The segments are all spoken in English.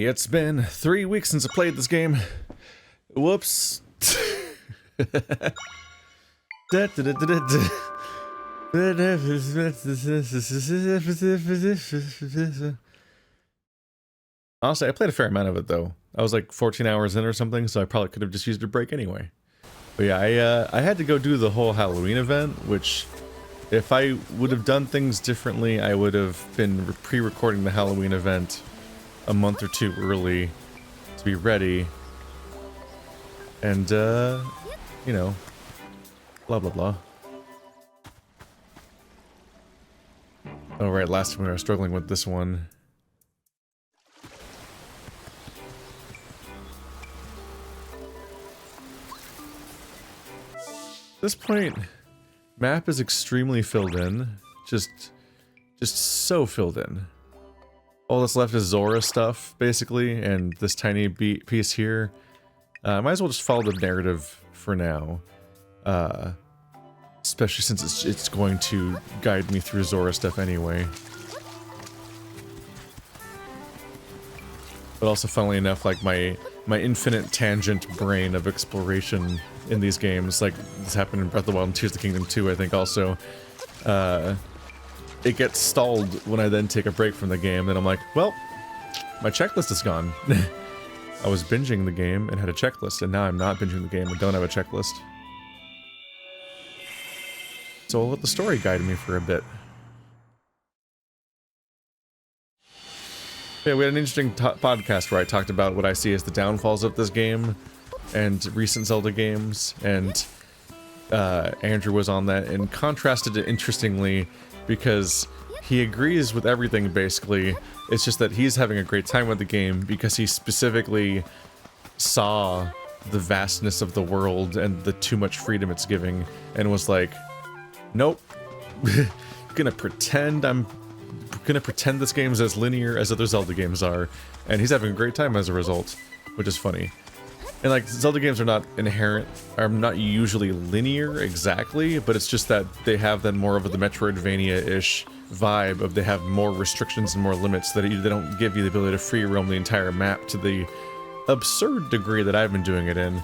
It's been 3 weeks since I played this game. Whoops. Honestly, I played a fair amount of it though. I was like 14 hours in or something, so I probably could have just used a break anyway. But yeah, I had to go do the whole Halloween event, which if I would have done things differently, I would have been pre-recording the Halloween event a month or two early to be ready. And, you know, blah blah blah. Oh right, last time we were struggling with this one. At this point, map is extremely filled in. Just so filled in. All that's left is Zora stuff, basically, and this tiny piece here. I might as well just follow the narrative for now. Especially since it's going to guide me through Zora stuff anyway. But also, funnily enough, like my infinite tangent brain of exploration in these games, like this happened in Breath of the Wild and Tears of the Kingdom 2, I think also, it gets stalled when I then take a break from the game, and I'm like, well, my checklist is gone. I was binging the game and had a checklist, and now I'm not binging the game and don't have a checklist. So I'll let the story guide me for a bit. Yeah, we had an interesting podcast where I talked about what I see as the downfalls of this game and recent Zelda games, and Andrew was on that and contrasted it interestingly because he agrees with everything basically. It's just that he's having a great time with the game because he specifically saw the vastness of the world and the too much freedom it's giving and was like, nope, gonna pretend this game's as linear as other Zelda games are, and he's having a great time as a result, which is funny. And like, Zelda games are not usually linear exactly, but it's just that they have that more of the Metroidvania-ish vibe of they have more restrictions and more limits, that they don't give you the ability to free roam the entire map to the absurd degree that I've been doing it in,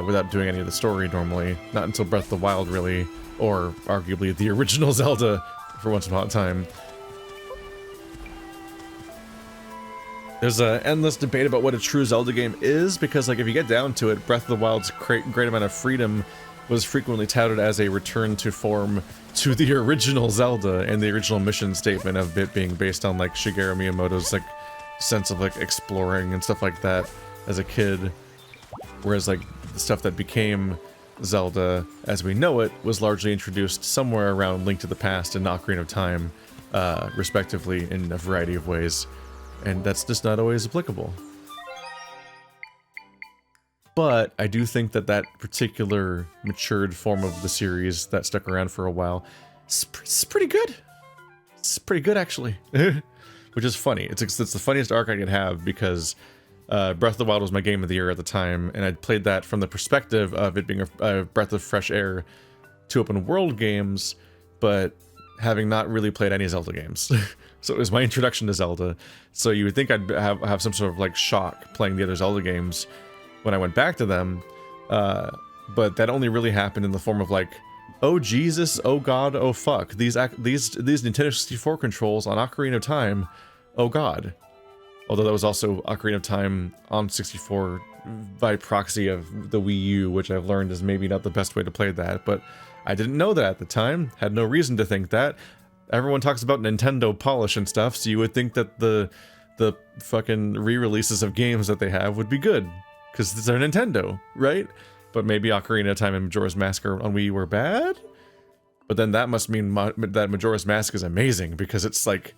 without doing any of the story normally. Not until Breath of the Wild really, or arguably the original Zelda for once upon a time. There's an endless debate about what a true Zelda game is, because like if you get down to it, Breath of the Wild's great amount of freedom was frequently touted as a return to form to the original Zelda and the original mission statement of it being based on like Shigeru Miyamoto's like sense of like exploring and stuff like that as a kid, whereas like the stuff that became Zelda as we know it was largely introduced somewhere around Link to the Past and Ocarina of Time, respectively, in a variety of ways. And that's just not always applicable. But I do think that that particular matured form of the series that stuck around for a while is pretty good. It's pretty good, actually. Which is funny. It's the funniest arc I could have, because Breath of the Wild was my game of the year at the time, and I'd played that from the perspective of it being a breath of fresh air to open world games, but having not really played any Zelda games. So it was my introduction to Zelda. So you would think I'd have some sort of like shock playing the other Zelda games when I went back to them, but that only really happened in the form of like, oh Jesus, oh God, oh fuck, these Nintendo 64 controls on Ocarina of Time, oh God. Although that was also Ocarina of Time on 64 by proxy of the Wii U, which I've learned is maybe not the best way to play that, but I didn't know that at the time, had no reason to think that. Everyone talks about Nintendo polish and stuff, so you would think that the fucking re-releases of games that they have would be good, because they're Nintendo, right? But maybe Ocarina of Time and Majora's Mask on Wii were bad? But then that must mean that Majora's Mask is amazing, because it's like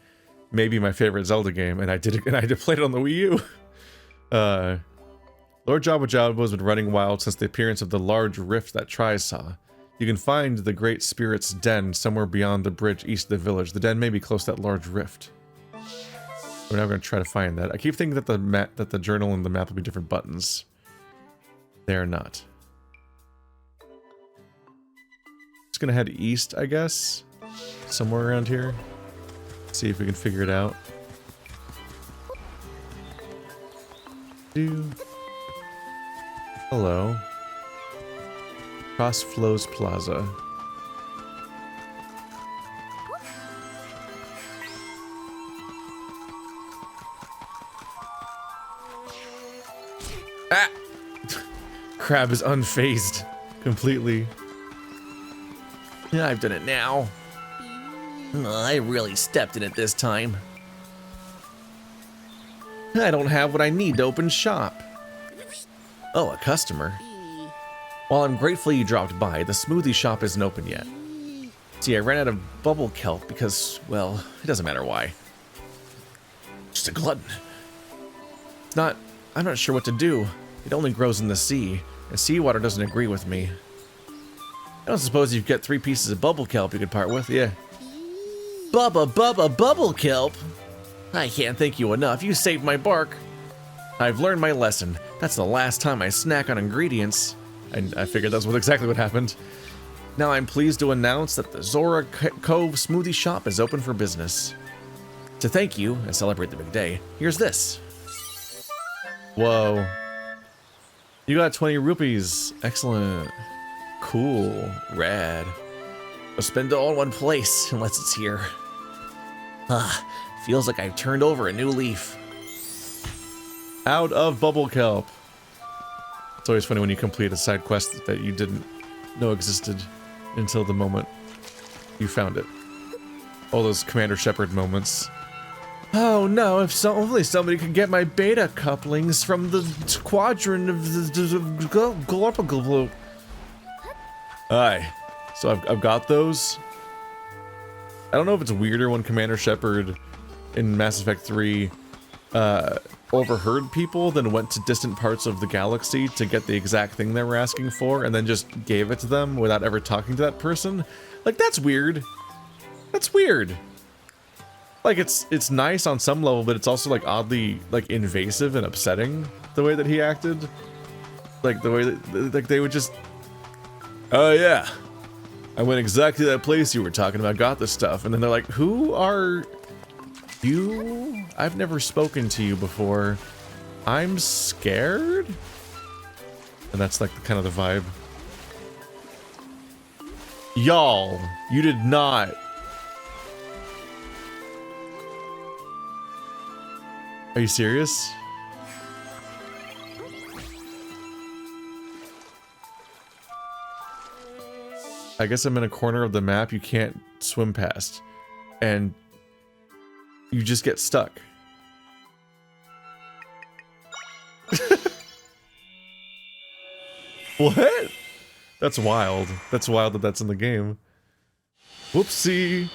maybe my favorite Zelda game, and I did play it on the Wii U. Lord Jabu-Jabu has been running wild since the appearance of the large rift that Tri saw. You can find the Great Spirit's den somewhere beyond the bridge east of the village. The den may be close to that large rift. We're now going to try to find that. I keep thinking that the journal and the map will be different buttons. They're not. Just gonna head east, I guess. Somewhere around here. See if we can figure it out. Do. Hello. Cross Flows Plaza. Ah! Crab is unfazed completely. Yeah, I've done it now. I really stepped in it this time. I don't have what I need to open shop. Oh, a customer. While I'm grateful you dropped by, the smoothie shop isn't open yet. See, I ran out of bubble kelp because, well, it doesn't matter why. Just a glutton. I'm not sure what to do. It only grows in the sea, and seawater doesn't agree with me. I don't suppose you've got 3 pieces of bubble kelp you could part with, yeah. Bubba, bubble kelp! I can't thank you enough, you saved my bark. I've learned my lesson. That's the last time I snack on ingredients. And I figured that's exactly what happened. Now I'm pleased to announce that the Zora Cove smoothie shop is open for business. To thank you and celebrate the big day, here's this. Whoa. You got 20 rupees. Excellent. Cool. Rad. I'll spend it all in one place, unless it's here. Feels like I've turned over a new leaf. Out of bubble kelp. It's always funny when you complete a side quest that you didn't know existed until the moment you found it. All those Commander Shepard moments. Oh no, if only somebody could get my beta couplings from the quadrant of the Galapagos. Aye. So I've got those. I don't know if it's weirder when Commander Shepard in Mass Effect 3 overheard people, then went to distant parts of the galaxy to get the exact thing they were asking for, and then just gave it to them without ever talking to that person. Like, that's weird. That's weird. Like, it's nice on some level, but it's also, like, oddly, like, invasive and upsetting, the way that he acted. Like, the way that, like, they would just... Oh, yeah. I went exactly to that place you were talking about, got this stuff. And then they're like, who are you? I've never spoken to you before. I'm scared? And that's, like, kind of the vibe. Y'all, you did not... Are you serious? I guess I'm in a corner of the map you can't swim past. And you just get stuck. What? That's wild. That's wild that that's in the game. Whoopsie.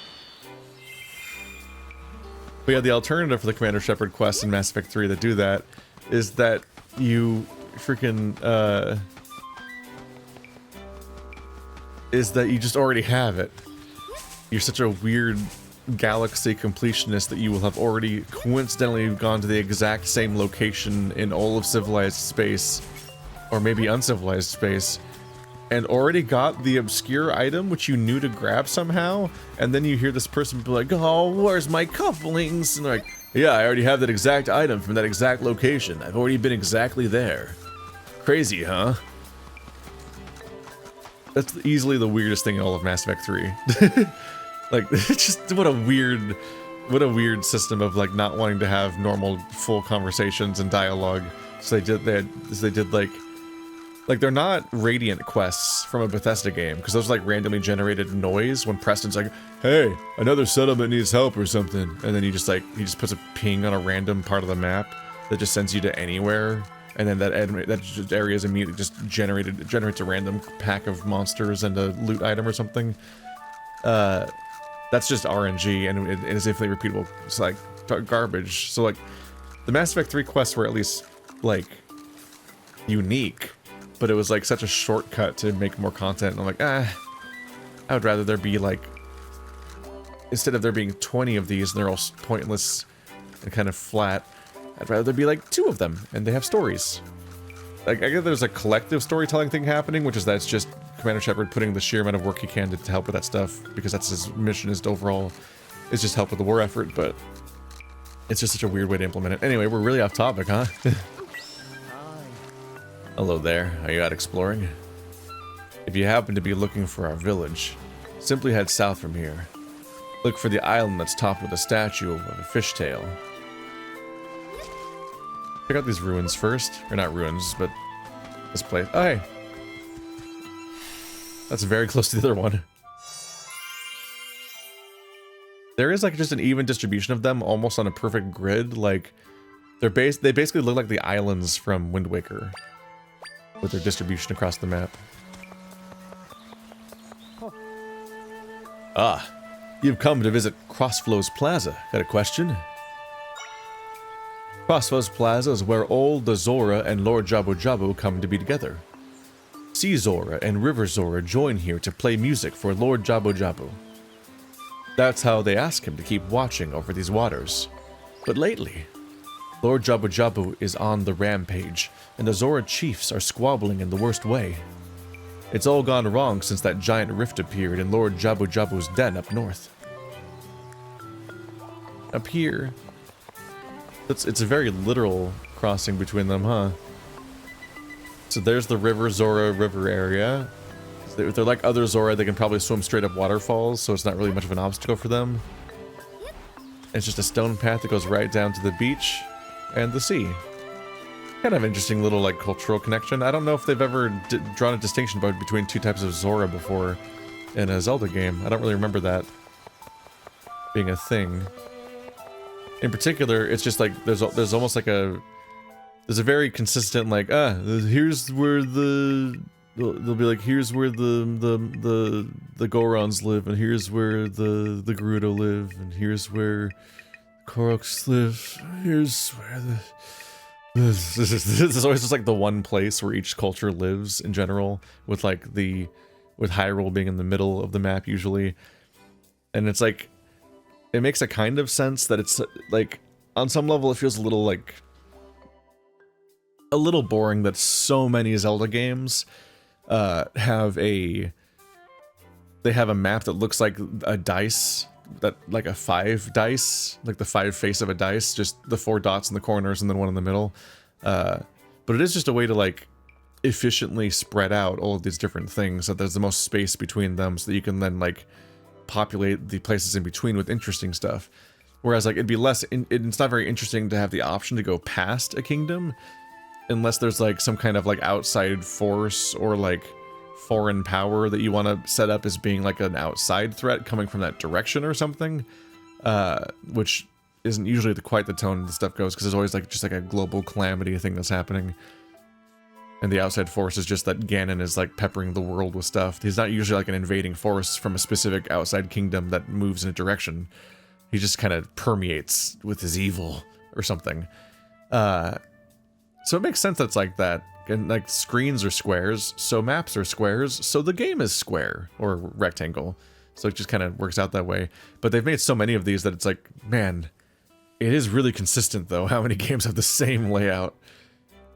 But yeah, the alternative for the Commander Shepard quest in Mass Effect 3 that do that is that you freaking, is that you just already have it. You're such a weird galaxy completionist that you will have already coincidentally gone to the exact same location in all of civilized space, or maybe uncivilized space, and already got the obscure item which you knew to grab somehow, and then you hear this person be like, oh, where's my couplings? And they're like, yeah, I already have that exact item from that exact location. I've already been exactly there. Crazy, huh? That's easily the weirdest thing in all of Mass Effect 3. Like, just what a weird system of, like, not wanting to have normal full conversations and dialogue. So they did like they're not Radiant quests from a Bethesda game, because those are like randomly generated noise when Preston's like, hey, another settlement needs help or something, and then he just puts a ping on a random part of the map that just sends you to anywhere, and then that area is immediately just generates a random pack of monsters and a loot item or something. That's just RNG, and it is infinitely repeatable. It's like garbage. So like, the Mass Effect 3 quests were at least like unique, but it was like such a shortcut to make more content, and I'm like, I would rather there be like, instead of there being 20 of these and they're all pointless and kind of flat, I'd rather there be like 2 of them and they have stories. Like, I guess there's a collective storytelling thing happening, which is that's just Commander Shepard putting the sheer amount of work he can to help with that stuff, because that's his mission, is to overall, is just help with the war effort, but it's just such a weird way to implement it. Anyway, we're really off topic, huh? Hello there, are you out exploring? If you happen to be looking for our village, simply head south from here. Look for the island that's topped with a statue of a fishtail. Check out these ruins first. Or not ruins, but this place. Oh, hey. That's very close to the other one. There is like just an even distribution of them, almost on a perfect grid. Like, they basically look like the islands from Wind Waker, with their distribution across the map. Ah, you've come to visit Crossflows Plaza. Got a question? Crossflows Plaza is where old the Zora and Lord Jabu-Jabu come to be together. Sea Zora and River Zora join here to play music for Lord Jabu-Jabu. That's how they ask him to keep watching over these waters. But lately, Lord Jabu-Jabu is on the rampage, and the Zora chiefs are squabbling in the worst way. It's all gone wrong since that giant rift appeared in Lord Jabu-Jabu's den up north. Up here, it's a very literal crossing between them, huh? So there's the River Zora river area. They're like other Zora, they can probably swim straight up waterfalls, so it's not really much of an obstacle for them. It's just a stone path that goes right down to the beach and the sea. Kind of interesting little like cultural connection. I don't know if they've ever drawn a distinction between two types of Zora before in a Zelda game. I don't really remember that being a thing. In particular, it's just like there's almost like there's a very consistent like here's where they'll be like here's where the Gorons live, and here's where the Gerudo live, and here's where Koroks live. Here's where this is always just like the one place where each culture lives in general, with like with Hyrule being in the middle of the map usually. And it's like, it makes a kind of sense that it's like, on some level it feels a little boring that so many Zelda games have a map that looks like a dice, that like a 5 dice, like the 5 face of a dice, just the 4 dots in the corners and then one in the middle. But it is just a way to like efficiently spread out all of these different things so that there's the most space between them, so that you can then like populate the places in between with interesting stuff. Whereas like it's not very interesting to have the option to go past a kingdom unless there's like some kind of like outside force or like foreign power that you want to set up as being like an outside threat coming from that direction or something, which isn't usually quite the tone the stuff goes, because there's always like just like a global calamity thing that's happening, and the outside force is just that Ganon is like peppering the world with stuff. He's not usually like an invading force from a specific outside kingdom that moves in a direction. He just kind of permeates with his evil or something. So it makes sense that it's like that. And like screens are squares, so maps are squares, so the game is square or rectangle. So it just kind of works out that way. But they've made so many of these that it's like, man, it is really consistent though how many games have the same layout.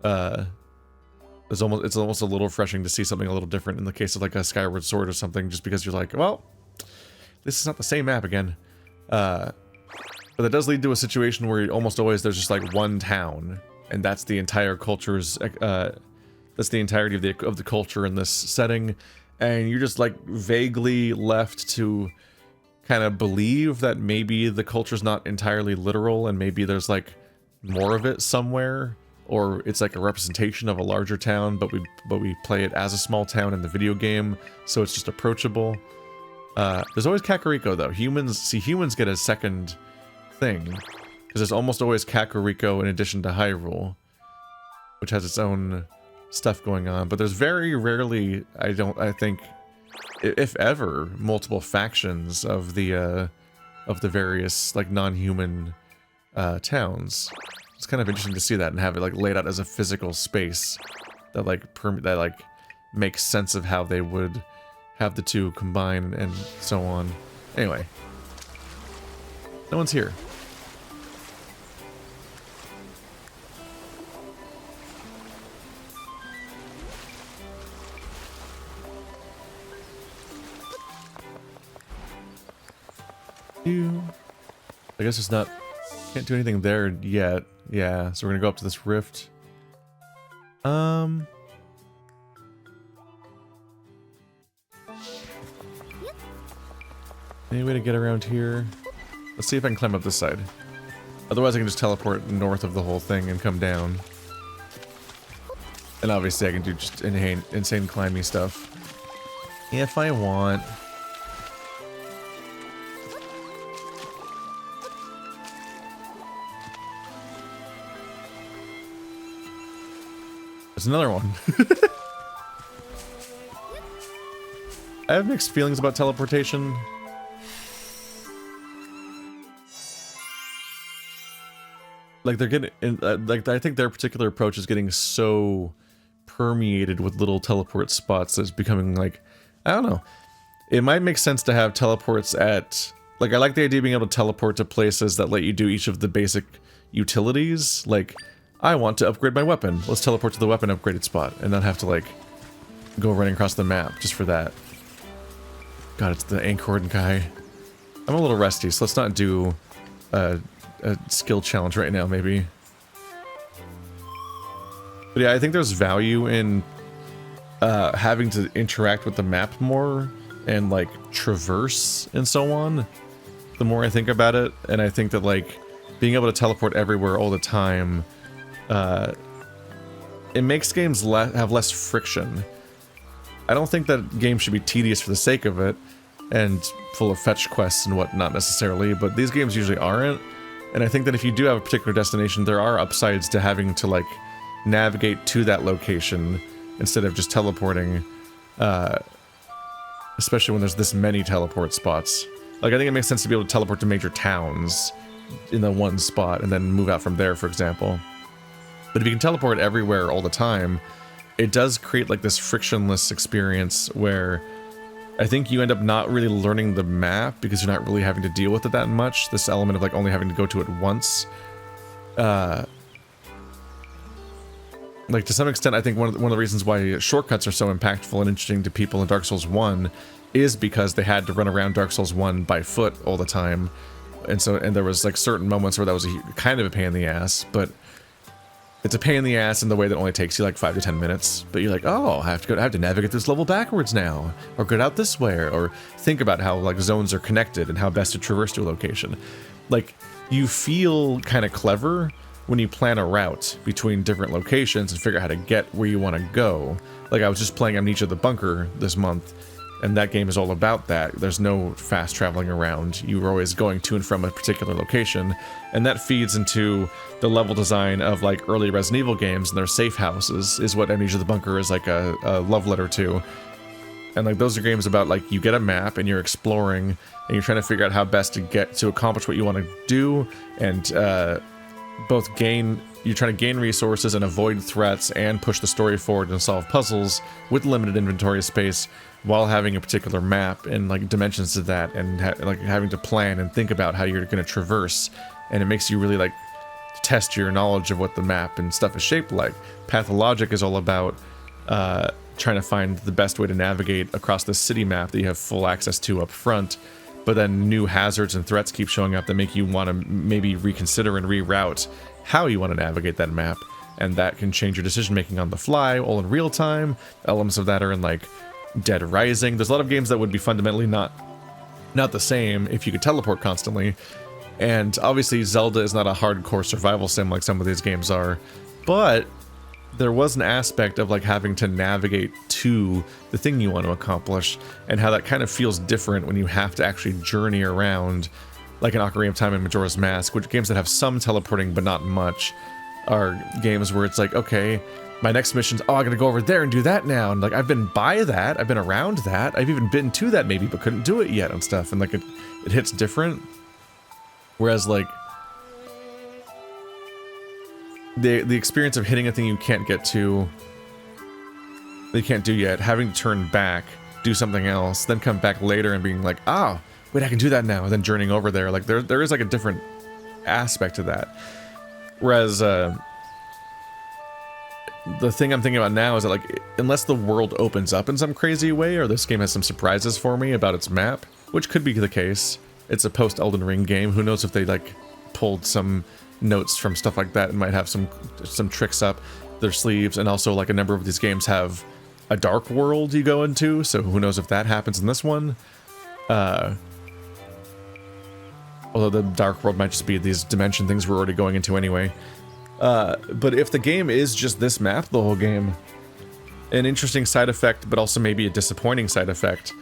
It's almost a little refreshing to see something a little different in the case of like a Skyward Sword or something, just because you're like, well, this is not the same map again. But that does lead to a situation where almost always there's just like one town, and that's the entire culture's, that's the entirety of the culture in this setting, and you're just like vaguely left to kind of believe that maybe the culture's not entirely literal, and maybe there's like more of it somewhere, or it's like a representation of a larger town, but we play it as a small town in the video game, so it's just approachable. There's always Kakariko though. Humans get a second thing, because there's almost always Kakariko in addition to Hyrule, which has its own stuff going on. But there's very rarely, I think, if ever, multiple factions of the various like non-human towns. It's kind of interesting to see that and have it like laid out as a physical space that like makes sense of how they would have the two combine and so on. Anyway, no one's here. I guess it's not, can't do anything there yet. Yeah, so we're gonna go up to this rift. Any way to get around here? Let's see if I can climb up this side. Otherwise I can just teleport north of the whole thing and come down. And obviously I can do just insane climbing stuff. If I want. There's another one. I have mixed feelings about teleportation. Like they're getting, like I think their particular approach is getting so permeated with little teleport spots that it's becoming like, I don't know. It might make sense to have teleports at, like I like the idea of being able to teleport to places that let you do each of the basic utilities. Like, I want to upgrade my weapon. Let's teleport to the weapon upgraded spot and not have to like go running across the map just for that. God, it's the Anchord guy. I'm a little rusty, so let's not do a skill challenge right now, maybe. But yeah, I think there's value in having to interact with the map more and like traverse and so on. The more I think about it, and I think that like being able to teleport everywhere all the time, it makes games have less friction. I don't think that games should be tedious for the sake of it and full of fetch quests and whatnot necessarily, but these games usually aren't. And I think that if you do have a particular destination, there are upsides to having to like navigate to that location instead of just teleporting, especially when there's this many teleport spots. Like I think it makes sense to be able to teleport to major towns in the one spot and then move out from there, for example. But if you can teleport everywhere all the time, it does create like this frictionless experience where I think you end up not really learning the map because you're not really having to deal with it that much. This element of like only having to go to it once. Like to some extent, I think one of the reasons why shortcuts are so impactful and interesting to people in Dark Souls 1 is because they had to run around Dark Souls 1 by foot all the time. And there was like certain moments where that was kind of a pain in the ass, but it's a pain in the ass in the way that only takes you like 5 to 10 minutes. But you're like, oh, I have to navigate this level backwards now, or go out this way, or think about how like zones are connected and how best to traverse to a location. Like you feel kind of clever when you plan a route between different locations and figure out how to get where you want to go. Like I was just playing Amnesia the Bunker this month, and that game is all about that. There's no fast traveling around. You were always going to and from a particular location, and that feeds into the level design of like early Resident Evil games and their safe houses is what Amnesia the Bunker is like a love letter to. And like those are games about like you get a map and you're exploring and you're trying to figure out how best to get to accomplish what you want to do, and you're trying to gain resources and avoid threats and push the story forward and solve puzzles with limited inventory space while having a particular map and like dimensions to that, and like having to plan and think about how you're going to traverse. And it makes you really like test your knowledge of what the map and stuff is shaped like. Pathologic is all about trying to find the best way to navigate across the city map that you have full access to up front, but then new hazards and threats keep showing up that make you want to maybe reconsider and reroute how you want to navigate that map, and that can change your decision making on the fly, all in real time. Elements of that are in like Dead Rising. There's a lot of games that would be fundamentally not the same if you could teleport constantly. And obviously Zelda is not a hardcore survival sim like some of these games are, but there was an aspect of like having to navigate to the thing you want to accomplish, and how that kind of feels different when you have to actually journey around, like in Ocarina of Time and Majora's Mask, which games that have some teleporting but not much are games where it's like, okay, my next mission's, oh, I gotta go over there and do that now, and like I've been by that, I've been around that, I've even been to that maybe but couldn't do it yet and stuff, and like it hits different. Whereas like the experience of hitting a thing you can't get to, that you can't do yet, having to turn back, do something else, then come back later and being like, oh, wait, I can do that now, and then journeying over there, like there is like a different aspect to that. Whereas the thing I'm thinking about now is that like, unless the world opens up in some crazy way, or this game has some surprises for me about its map, which could be the case. It's a post-Elden Ring game, who knows if they like pulled some notes from stuff like that and might have some tricks up their sleeves. And also like a number of these games have a dark world you go into, so who knows if that happens in this one. Although the Dark World might just be these dimension things we're already going into anyway. But if the game is just this map the whole game, an interesting side effect, but also maybe a disappointing side effect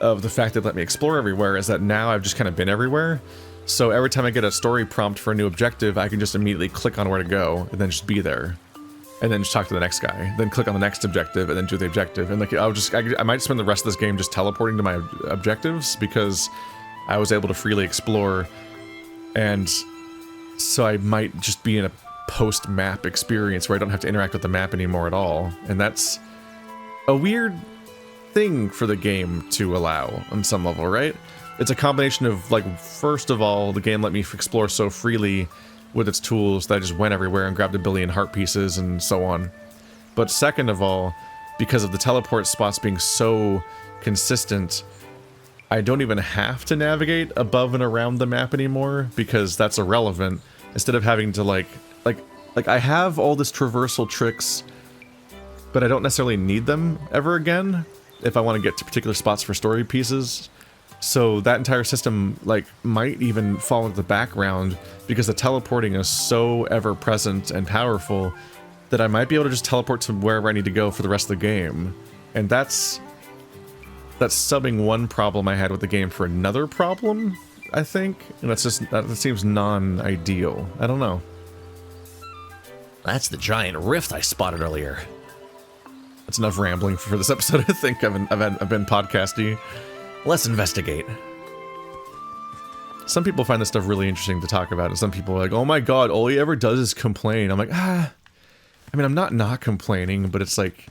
of the fact that it let me explore everywhere is that now I've just kind of been everywhere. So every time I get a story prompt for a new objective, I can just immediately click on where to go and then just be there. And then just talk to the next guy, then click on the next objective, and then do the objective. And like, I might spend the rest of this game just teleporting to my objectives because I was able to freely explore. And so I might just be in a post-map experience where I don't have to interact with the map anymore at all. And that's a weird thing for the game to allow on some level, right? It's a combination of, like, first of all, the game let me explore so freely with its tools that I just went everywhere and grabbed a billion heart pieces and so on. But second of all, because of the teleport spots being so consistent, I don't even have to navigate above and around the map anymore because that's irrelevant. Instead of having to like I have all this traversal tricks, but I don't necessarily need them ever again if I want to get to particular spots for story pieces. So that entire system, like, might even fall into the background because the teleporting is so ever-present and powerful that I might be able to just teleport to wherever I need to go for the rest of the game. And that's subbing one problem I had with the game for another problem, I think. And that seems non-ideal. I don't know. That's the giant rift I spotted earlier. That's enough rambling for this episode, I think. I've been podcasty. Let's investigate. Some people find this stuff really interesting to talk about, and some people are like, oh my god, all he ever does is complain. I'm like, I mean, I'm not complaining, but it's like,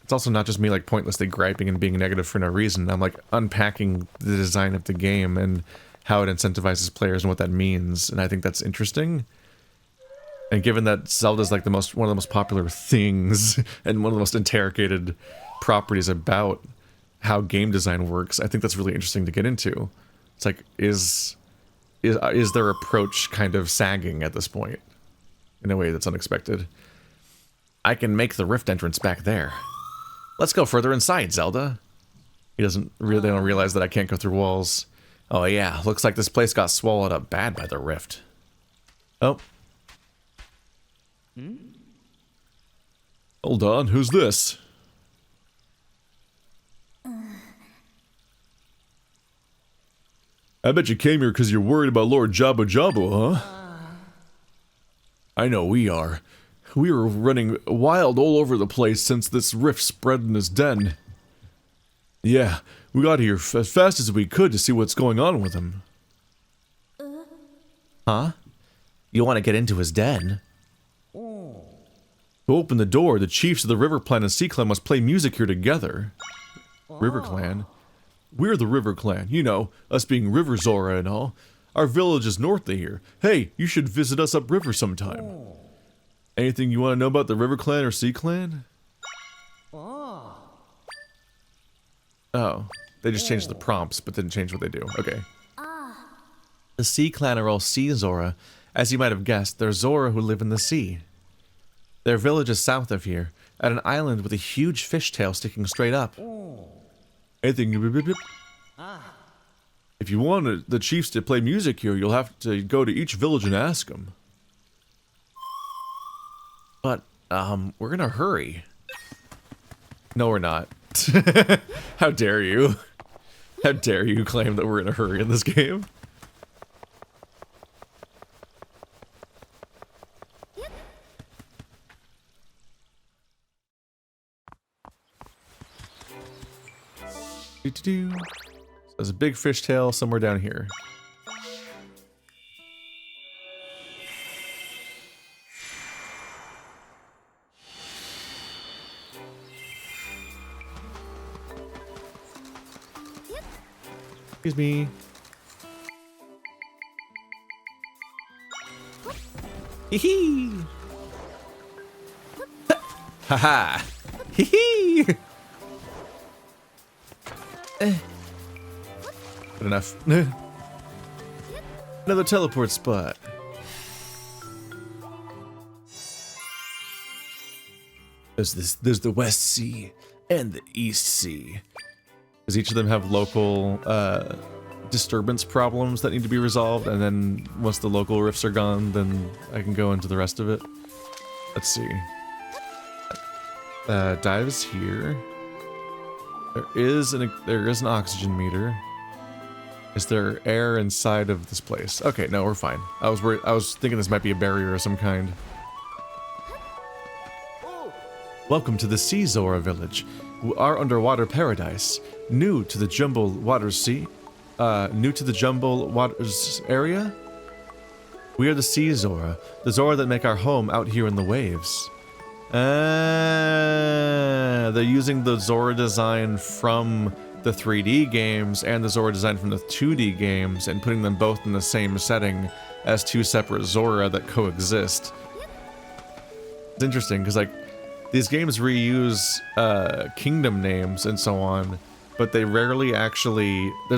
it's also not just me, like, pointlessly griping and being negative for no reason. I'm, like, unpacking the design of the game and how it incentivizes players and what that means, and I think that's interesting. And given that Zelda's, like, one of the most popular things, and one of the most interrogated properties about how game design works, I think that's really interesting to get into. It's like, is their approach kind of sagging at this point in a way that's unexpected? I can make the rift entrance back there. Let's go further inside, Zelda. They don't realize that I can't go through walls. Oh yeah, looks like this place got swallowed up bad by the rift. Oh. Hold on, who's this? I bet you came here because you're worried about Lord Jabu-Jabu, huh? I know we are. We were running wild all over the place since this rift spread in his den. Yeah, we got here as fast as we could to see what's going on with him. Huh? You want to get into his den? To open the door, the chiefs of the River Clan and Sea Clan must play music here together. River Clan? We're the River Clan, you know, us being River Zora and all. Our village is north of here. Hey, you should visit us upriver sometime. Anything you want to know about the River Clan or Sea Clan? Oh, they just changed the prompts, but didn't change what they do. Okay. The Sea Clan are all Sea Zora. As you might have guessed, they're Zora who live in the sea. Their village is south of here, at an island with a huge fishtail sticking straight up. Anything. If you want the chiefs to play music here, you'll have to go to each village and ask them. But, we're in a hurry. No, we're not. How dare you? How dare you claim that we're in a hurry in this game? So there's a big fishtail somewhere down here. Excuse me. Hee hee. Ha ha. Hee hee. Good enough. Another teleport spot. There's the West Sea and the East Sea. Does each of them have local disturbance problems that need to be resolved, and then once the local rifts are gone, then I can go into the rest of it. Let's see. Dives here. There is an oxygen meter. Is there air inside of this place? Okay, no, we're fine. I was thinking this might be a barrier of some kind. Welcome to the Sea Zora village, our underwater paradise. New to the Jumble Waters area? We are the Sea Zora, the Zora that make our home out here in the waves. They're using the Zora design from the 3D games and the Zora design from the 2D games and putting them both in the same setting as two separate Zora that coexist. It's interesting because like these games reuse kingdom names and so on, but they rarely actually they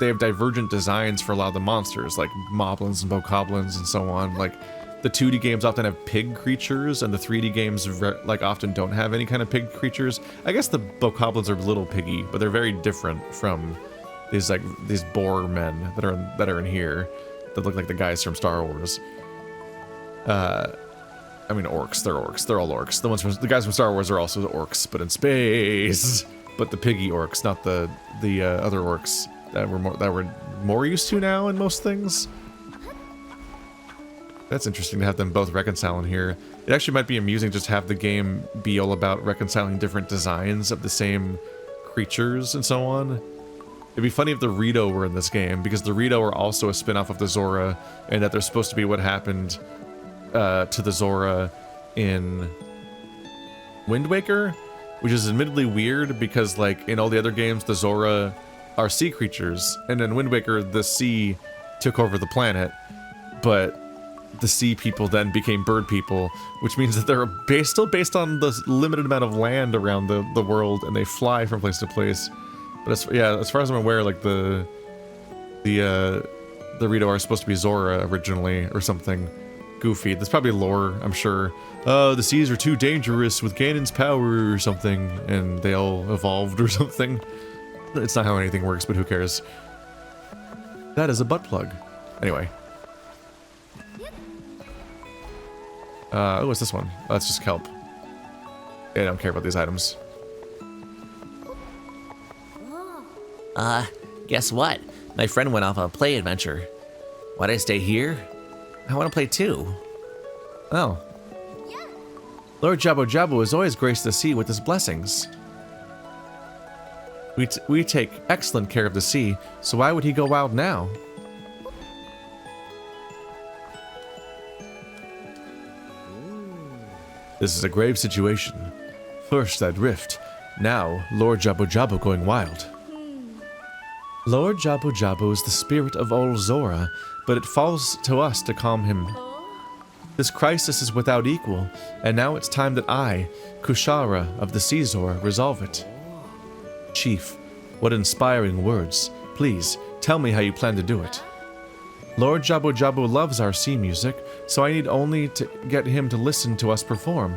have divergent designs for a lot of the monsters like moblins and bokoblins and so on. Like the 2D games often have pig creatures, and the 3D games like often don't have any kind of pig creatures. I guess the bokoblins are little piggy, but they're very different from these boar men that are in here that look like the guys from Star Wars. I mean orcs. They're orcs. They're all orcs. The guys from Star Wars are also the orcs, but in space. But the piggy orcs, not the other orcs that we're more used to now in most things. That's interesting to have them both reconcile in here. It actually might be amusing just to have the game be all about reconciling different designs of the same creatures and so on. It'd be funny if the Rito were in this game, because the Rito are also a spin-off of the Zora, and that they're supposed to be what happened to the Zora in Wind Waker, which is admittedly weird because, like, in all the other games, the Zora are sea creatures, and in Wind Waker, the sea took over the planet, but the sea people then became bird people, which means that they're still based on the limited amount of land around the world, and they fly from place to place. But as far as I'm aware, like the Rito are supposed to be Zora originally, or something goofy. There's probably lore, I'm sure. The seas are too dangerous with Ganon's power or something, and they all evolved or something. It's not how anything works, but who cares? That is a butt plug. Anyway. Oh, what's this one? Oh, that's just kelp. Yeah, I don't care about these items. Guess what? My friend went off on a play adventure. Why'd I stay here? I want to play too. Oh. Lord Jabu-Jabu has always graced the sea with his blessings. We take excellent care of the sea, so why would he go wild now? This is a grave situation. First that rift, now Lord Jabu-Jabu going wild. Lord Jabu-Jabu is the spirit of old Zora, but it falls to us to calm him. This crisis is without equal, and now it's time that I, Kushara of the Sea Zora, resolve it. Chief, what inspiring words. Please, tell me how you plan to do it. Lord Jabu-Jabu loves our sea music, so I need only to get him to listen to us perform.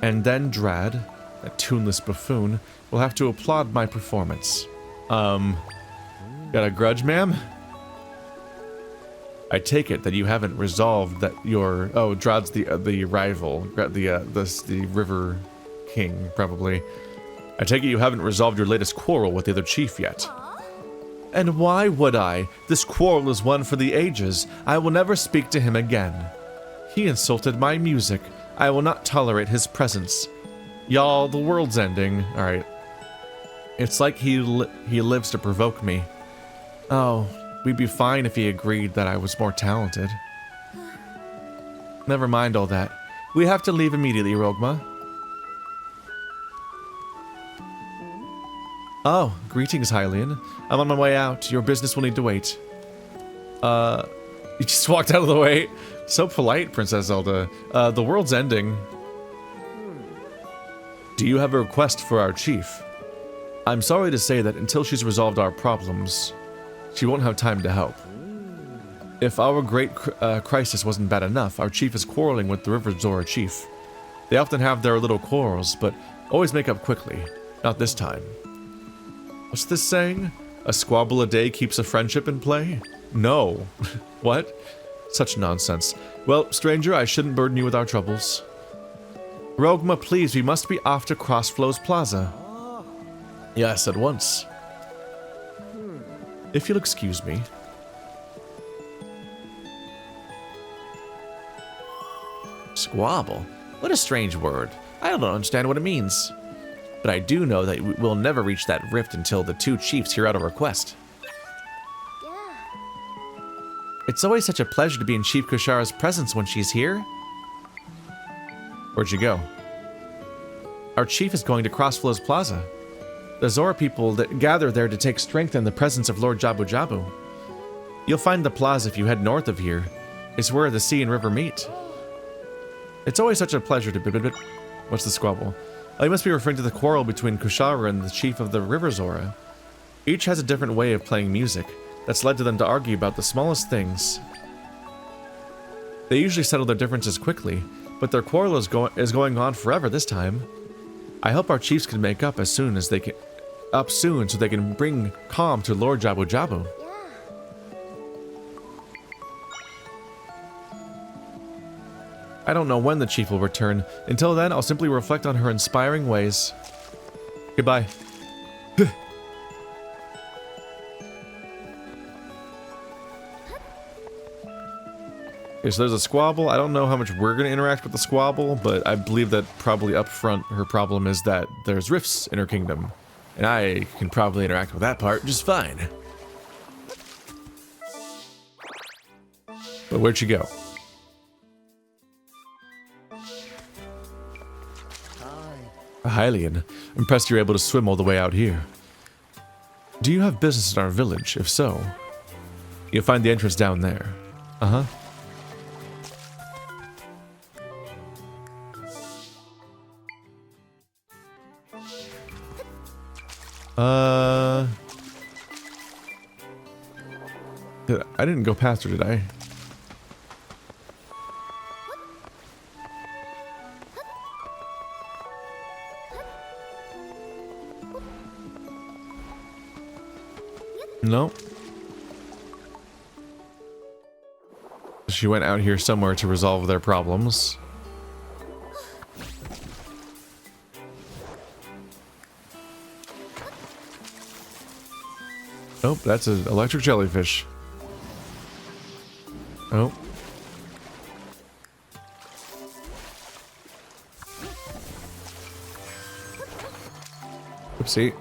And then Drad, a tuneless buffoon, will have to applaud my performance. Got a grudge, ma'am? I take it that you haven't resolved that your... Oh, Drad's the rival, the River King, probably. I take it you haven't resolved your latest quarrel with the other chief yet. And why would I? This quarrel is one for the ages. I will never speak to him again. He insulted my music. I will not tolerate his presence. Y'all, the world's ending. Alright. It's like he lives to provoke me. Oh, we'd be fine if he agreed that I was more talented. Never mind all that. We have to leave immediately, Rogma. Oh, greetings, Hylian. I'm on my way out. Your business will need to wait. You just walked out of the way. So polite, Princess Zelda. The world's ending. Do you have a request for our chief? I'm sorry to say that until she's resolved our problems, she won't have time to help. If our great crisis wasn't bad enough, our chief is quarreling with the River Zora chief. They often have their little quarrels, but always make up quickly. Not this time. What's this saying? A squabble a day keeps a friendship in play? No. What? Such nonsense. Well, stranger, I shouldn't burden you with our troubles. Rogma, please, we must be off to Crossflows Plaza. Yes, at once. If you'll excuse me. Squabble? What a strange word. I don't understand what it means. But I do know that we'll never reach that rift until the two chiefs hear out a request. It's always such a pleasure to be in Chief Kushara's presence when she's here. Where'd you go? Our chief is going to Crossflows Plaza. The Zora people that gather there to take strength in the presence of Lord Jabu-Jabu. You'll find the plaza if you head north of here. It's where the sea and river meet. It's always such a pleasure to What's the squabble? Oh, you must be referring to the quarrel between Kushara and the chief of the River Zora. Each has a different way of playing music that's led to them to argue about the smallest things. They usually settle their differences quickly, but their quarrel is going on forever this time. I hope our chiefs can make up soon so they can bring calm to Lord Jabu-Jabu. I don't know when the chief will return. Until then, I'll simply reflect on her inspiring ways. Goodbye. Okay, so there's a squabble. I don't know how much we're going to interact with the squabble, but I believe that probably up front her problem is that there's rifts in her kingdom. And I can probably interact with that part just fine. But where'd she go? Hylian, impressed you're able to swim all the way out here. Do you have business in our village? If so, you'll find the entrance down there. Uh-huh. I didn't go past her, did I? No. She went out here somewhere to resolve their problems. Oh, that's an electric jellyfish. Oh. Oopsie.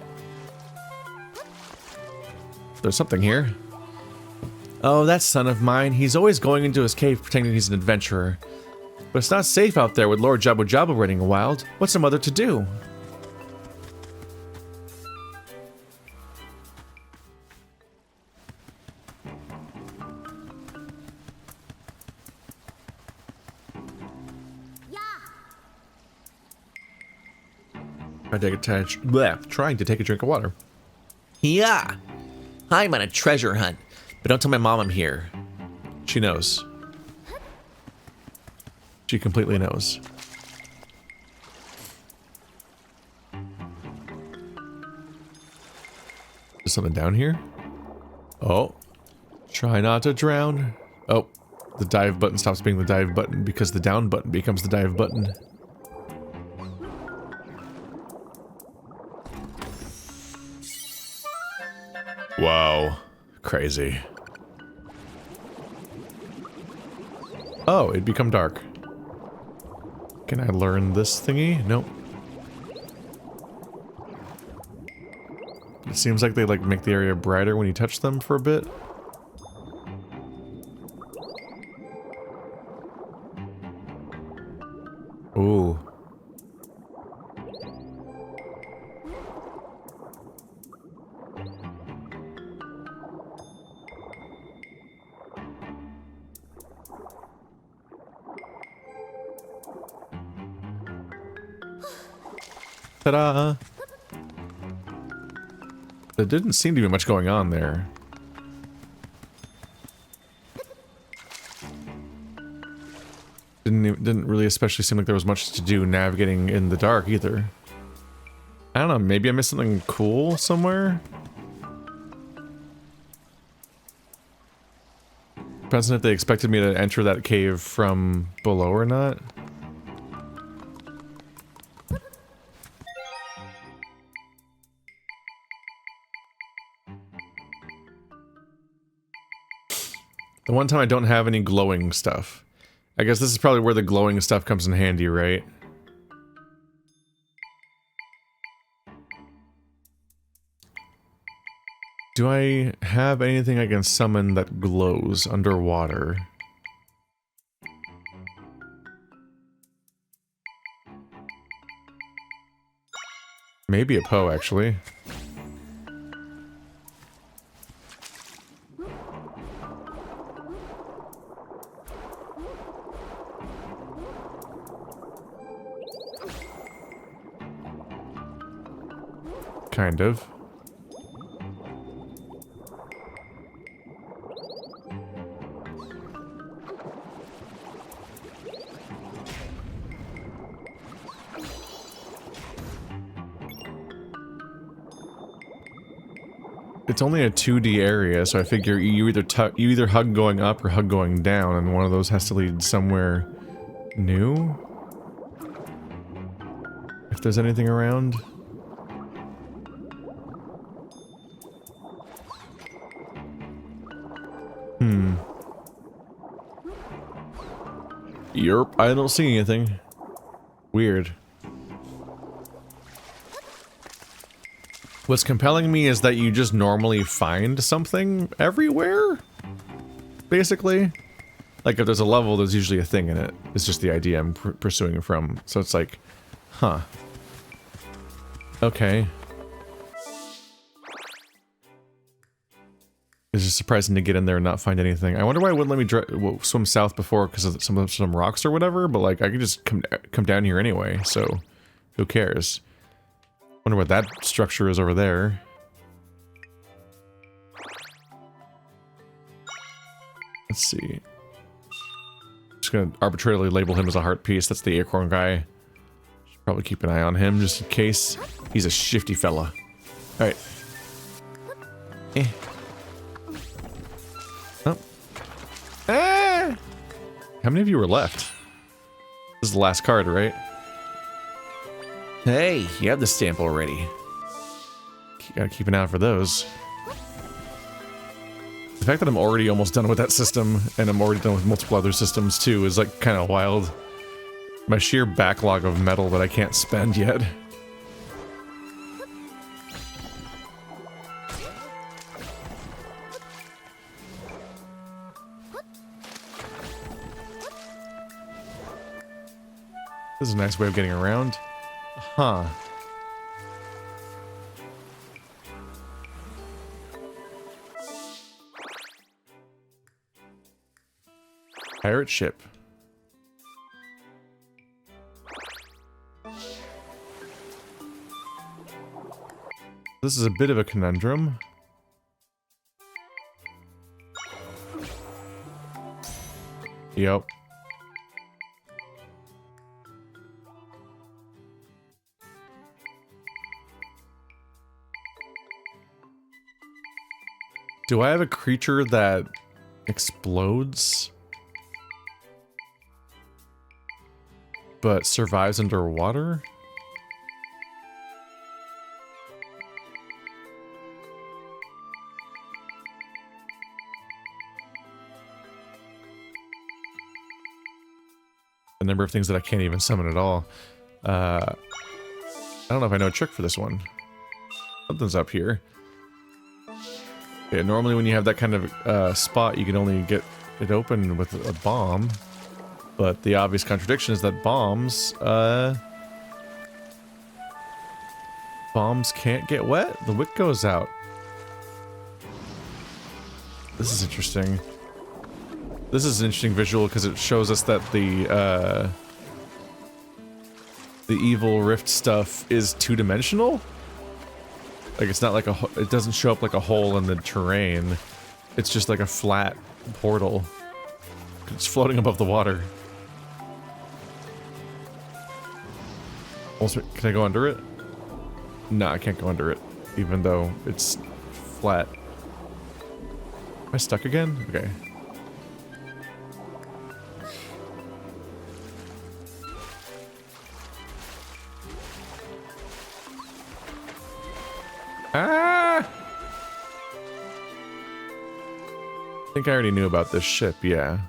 There's something here. Oh, that son of mine. He's always going into his cave pretending he's an adventurer. But it's not safe out there with Lord Jabu-Jabu running wild. What's a mother to do? Trying to take a drink of water. Yeah. I'm on a treasure hunt, but don't tell my mom I'm here. She knows. She completely knows. Is something down here? Oh. Try not to drown. Oh. The dive button stops being the dive button because the down button becomes the dive button. Wow. Crazy. Oh, it'd become dark. Can I learn this thingy? Nope. It seems like they like make the area brighter when you touch them for a bit. Ooh. Ta-da! There didn't seem to be much going on there. Didn't really especially seem like there was much to do navigating in the dark either. I don't know, maybe I missed something cool somewhere? Depends on if they expected me to enter that cave from below or not. The one time I don't have any glowing stuff. I guess this is probably where the glowing stuff comes in handy, right? Do I have anything I can summon that glows underwater? Maybe a Poe, actually. Kind of. It's only a 2D area, so I figure you either hug going up or hug going down, and one of those has to lead somewhere new. If there's anything around. Yerp, I don't see anything. Weird. What's compelling me is that you just normally find something everywhere? Basically. Like, if there's a level, there's usually a thing in it. It's just the idea I'm pursuing from. So it's like, huh. Okay. It's just surprising to get in there and not find anything. I wonder why it wouldn't let me swim south before because of some rocks or whatever, but like I could just come down here anyway, so who cares? Wonder what that structure is over there. Let's see. Just gonna arbitrarily label him as a heart piece. That's the acorn guy. Should probably keep an eye on him just in case. He's a shifty fella. Alright. Eh. Oh. Ah! How many of you were left? This is the last card, right? Hey, you have the stamp already. Gotta keep an eye out for those. The fact that I'm already almost done with that system, and I'm already done with multiple other systems too, is like kind of wild. My sheer backlog of metal that I can't spend yet. This is a nice way of getting around. Huh. Pirate ship. This is a bit of a conundrum. Yep. Do I have a creature that explodes but survives underwater? The number of things that I can't even summon at all. I don't know if I know a trick for this one. Something's up here. Yeah, normally when you have that kind of spot, you can only get it open with a bomb. But the obvious contradiction is that bombs can't get wet. The wick goes out. This is interesting. This is an interesting visual because it shows us that the evil rift stuff is two-dimensional. Like it's not like it doesn't show up like a hole in the terrain. It's just like a flat portal. It's floating above the water. Also, can I go under it? No, I can't go under it, even though it's flat. Am I stuck again? Okay. Ah! I think I already knew about this ship, yeah.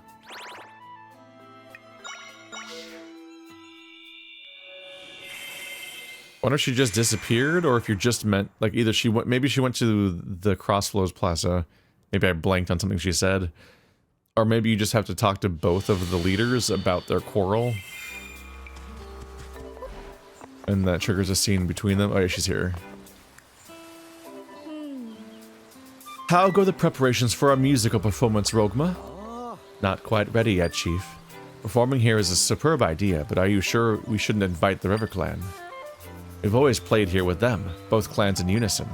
Wonder if she just disappeared, or if you just meant, like, either she went, maybe she went to the Crossflows Plaza. Maybe I blanked on something she said. Or maybe you just have to talk to both of the leaders about their quarrel. And that triggers a scene between them. Oh yeah, she's here. How go the preparations for our musical performance, Rogma? Not quite ready yet, Chief. Performing here is a superb idea, but are you sure we shouldn't invite the River Clan? We've always played here with them, both clans in unison.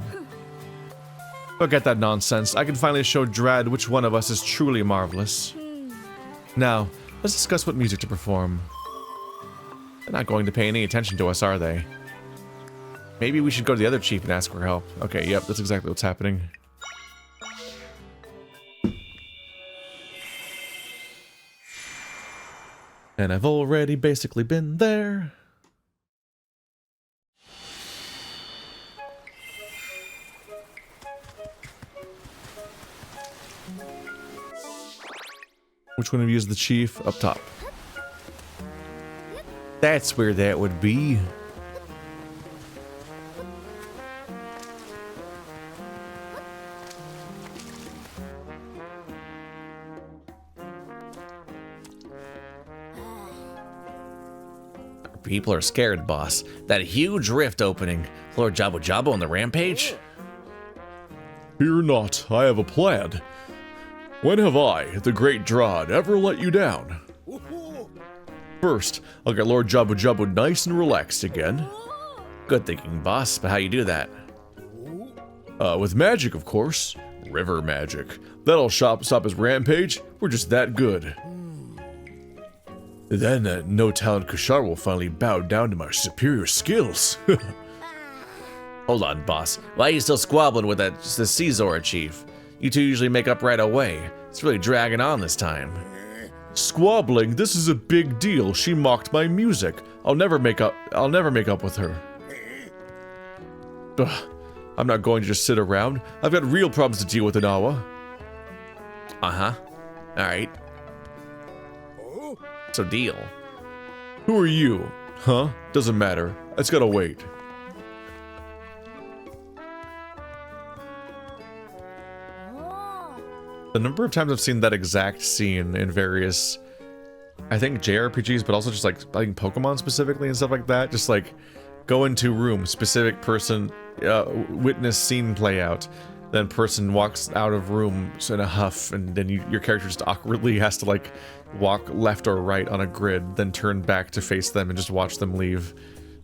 Forget that nonsense. I can finally show Drad which one of us is truly marvelous. Now, let's discuss what music to perform. They're not going to pay any attention to us, are they? Maybe we should go to the other chief and ask for help. Okay, yep, that's exactly what's happening. And I've already basically been there. Which one of you is the chief? Up top. That's where that would be. People are scared, boss. That huge rift opening. Lord Jabu-Jabu on the rampage? Fear not, I have a plan. When have I, the great Drad, ever let you down? First, I'll get Lord Jabu-Jabu nice and relaxed again. Good thinking, boss, but how you do that? With magic, of course. River magic. That'll stop his rampage. We're just that good. Then that no-talent Kushar will finally bow down to my superior skills. Hold on, boss. Why are you still squabbling with the Zora chief? You two usually make up right away. It's really dragging on this time. Squabbling? This is a big deal. She mocked my music. I'll never make up with her. Ugh, I'm not going to just sit around. I've got real problems to deal with in Awa. Uh-huh. Alright. So deal. Who are you? Huh? Doesn't matter. It's gotta wait. The number of times I've seen that exact scene in various, I think JRPGs, but also just like, I think Pokemon specifically and stuff like that. Just like, go into room, specific person, witness scene play out. Then person walks out of room in a huff, and then your character just awkwardly has to like walk left or right on a grid, then turn back to face them and just watch them leave.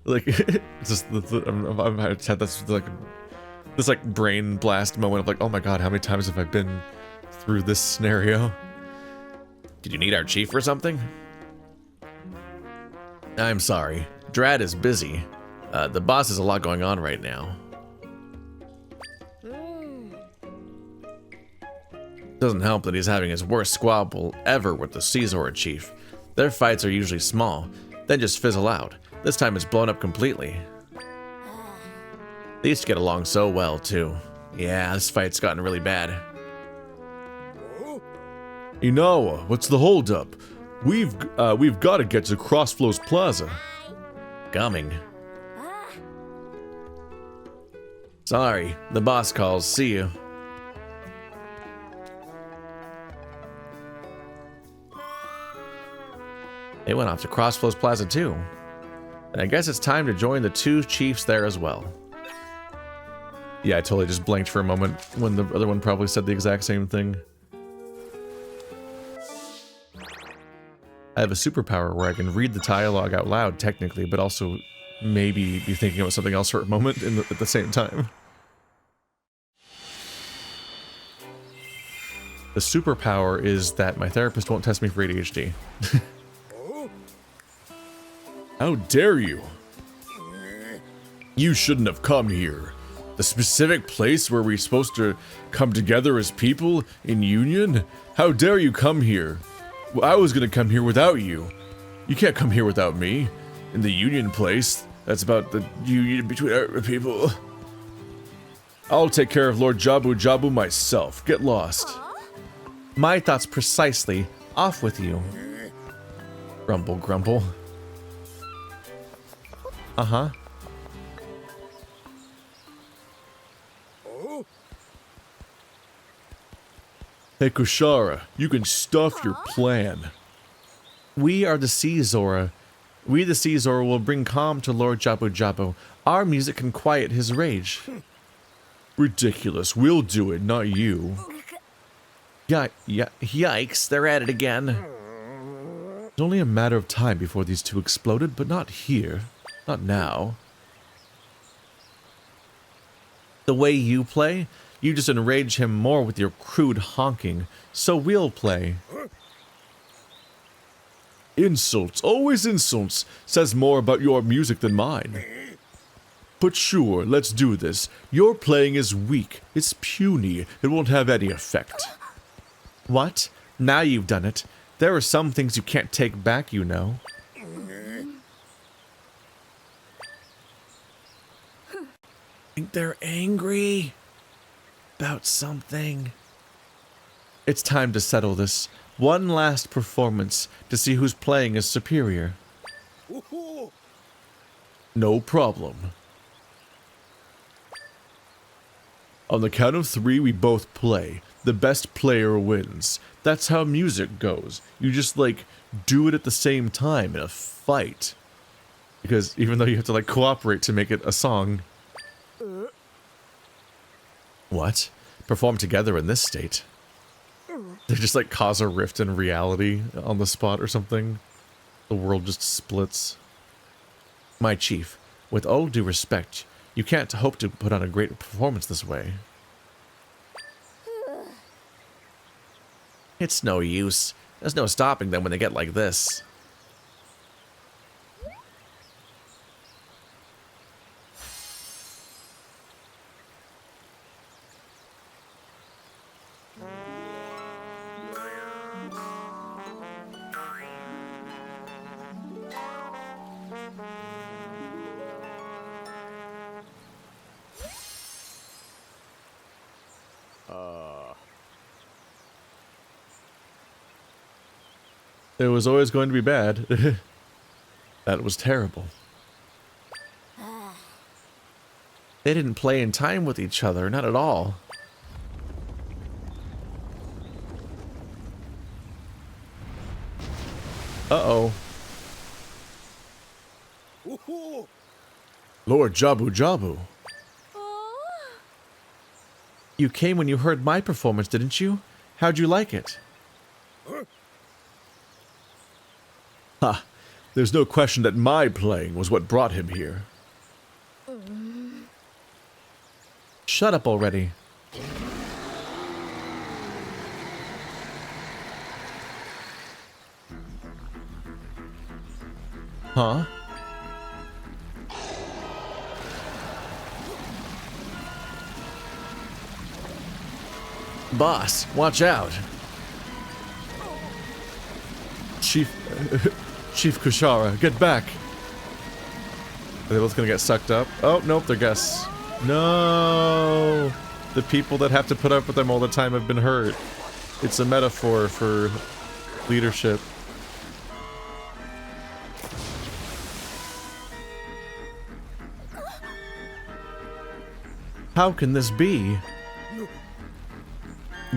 Like, it's just, I've had this like brain blast moment of like, oh my god, how many times have I been through this scenario? Did you need our chief for something? I'm sorry. Drad is busy. The boss has a lot going on right now. Doesn't help that he's having his worst squabble ever with the Zora chief. Their fights are usually small, then just fizzle out. This time it's blown up completely. They used to get along so well, too. Yeah, this fight's gotten really bad. Inawa, what's the holdup? We've got to get to Crossflows Plaza. Coming. Sorry, the boss calls. See you. They went off to Crossflows Plaza too. And I guess it's time to join the two chiefs there as well. Yeah, I totally just blanked for a moment when the other one probably said the exact same thing. I have a superpower where I can read the dialogue out loud, technically, but also maybe be thinking about something else for a moment at the same time. The superpower is that my therapist won't test me for ADHD. How dare you? You shouldn't have come here. The specific place where we're supposed to come together as people in union? How dare you come here? Well, I was gonna come here without you. You can't come here without me. In the union place, that's about the union between our people. I'll take care of Lord Jabu-Jabu myself. Get lost. My thoughts precisely. Off with you. Grumble, grumble. Uh-huh. Hey Kushara, you can stuff your plan. We are the Sea Zora. We the Sea Zora will bring calm to Lord Jabu-Jabu. Our music can quiet his rage. Ridiculous. We'll do it, not you. Yikes, they're at it again. It's only a matter of time before these two exploded, but not here. Not now. The way you play, you just enrage him more with your crude honking. So we'll play. Insults, always insults. Says more about your music than mine. But sure, let's do this. Your playing is weak. It's puny. It won't have any effect. What? Now you've done it. There are some things you can't take back, you know. I think they're angry about something. It's time to settle this. One last performance to see whose playing is superior. No problem. On the count of 3, we both play. The best player wins. That's how music goes. You just, like, do it at the same time in a fight. Because even though you have to, like, cooperate to make it a song. What? Perform together in this state? They just, like, cause a rift in reality on the spot or something. The world just splits. My chief, with all due respect, you can't hope to put on a great performance this way. It's no use. There's no stopping them when they get like this. It was always going to be bad. That was terrible. They didn't play in time with each other, not at all. Uh-oh. Lord Jabu-Jabu. You came when you heard my performance, didn't you? How'd you like it? Ha! There's no question that my playing was what brought him here. Shut up already. Huh? Boss, watch out. Chief Kushara, get back. Are they both gonna get sucked up? Oh, nope, they're guests. No! The people that have to put up with them all the time have been hurt. It's a metaphor for leadership. How can this be?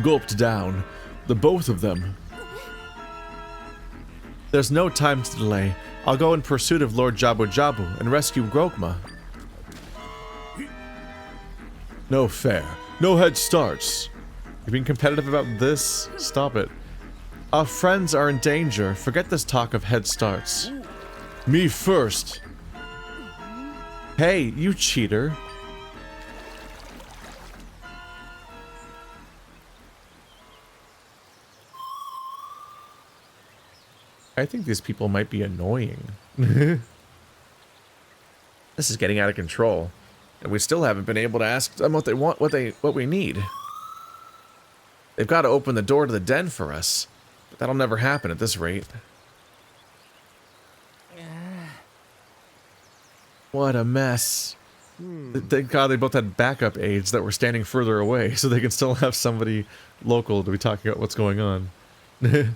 Gulped down. The both of them. There's no time to delay. I'll go in pursuit of Lord Jabu-Jabu and rescue Grogma. No fair. No head starts. You're being competitive about this? Stop it. Our friends are in danger. Forget this talk of head starts. Me first. Hey, you cheater. I think these people might be annoying. This is getting out of control. And we still haven't been able to ask them what they want, what we need. They've got to open the door to the den for us. But that'll never happen at this rate. What a mess. Thank God they both had backup aides that were standing further away, so they can still have somebody local to be talking about what's going on. Lord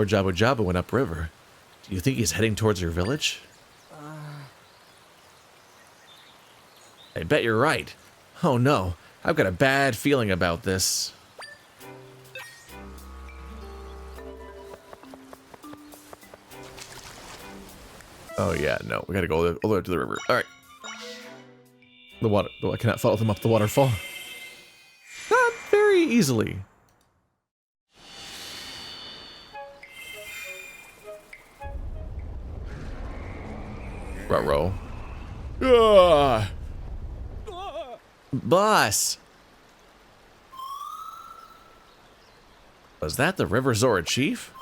Jabu-Jabu went upriver. Do you think he's heading towards your village? I bet you're right. Oh no, I've got a bad feeling about this. Oh yeah, no, we gotta go all the way up to the river. Alright. The water, I cannot follow them up the waterfall. Not very easily. Ruh-roh. Boss! Was that the River Zora Chief?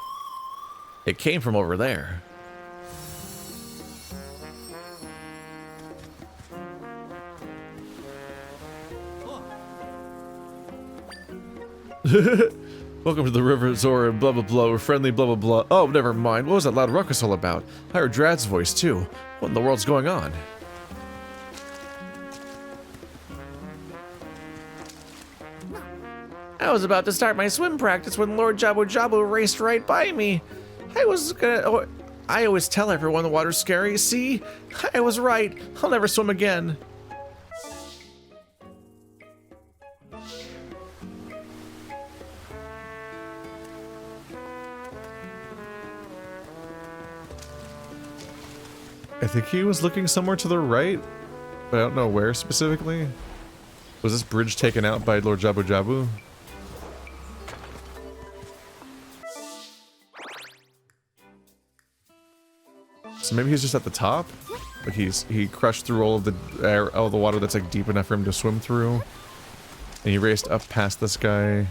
It came from over there. Welcome to the River Zora, blah blah blah, we're friendly, blah blah blah. Oh, never mind, what was that loud ruckus all about? I heard Drad's voice too. What in the world's going on? I was about to start my swim practice when Lord Jabu-Jabu raced right by me. I always tell everyone the water's scary, see? I was right, I'll never swim again. I think he was looking somewhere to the right, but I don't know where specifically. Was this bridge taken out by Lord Jabu-Jabu? So maybe he's just at the top? Like he crushed through all of the air, all the water that's like deep enough for him to swim through. And he raced up past this guy.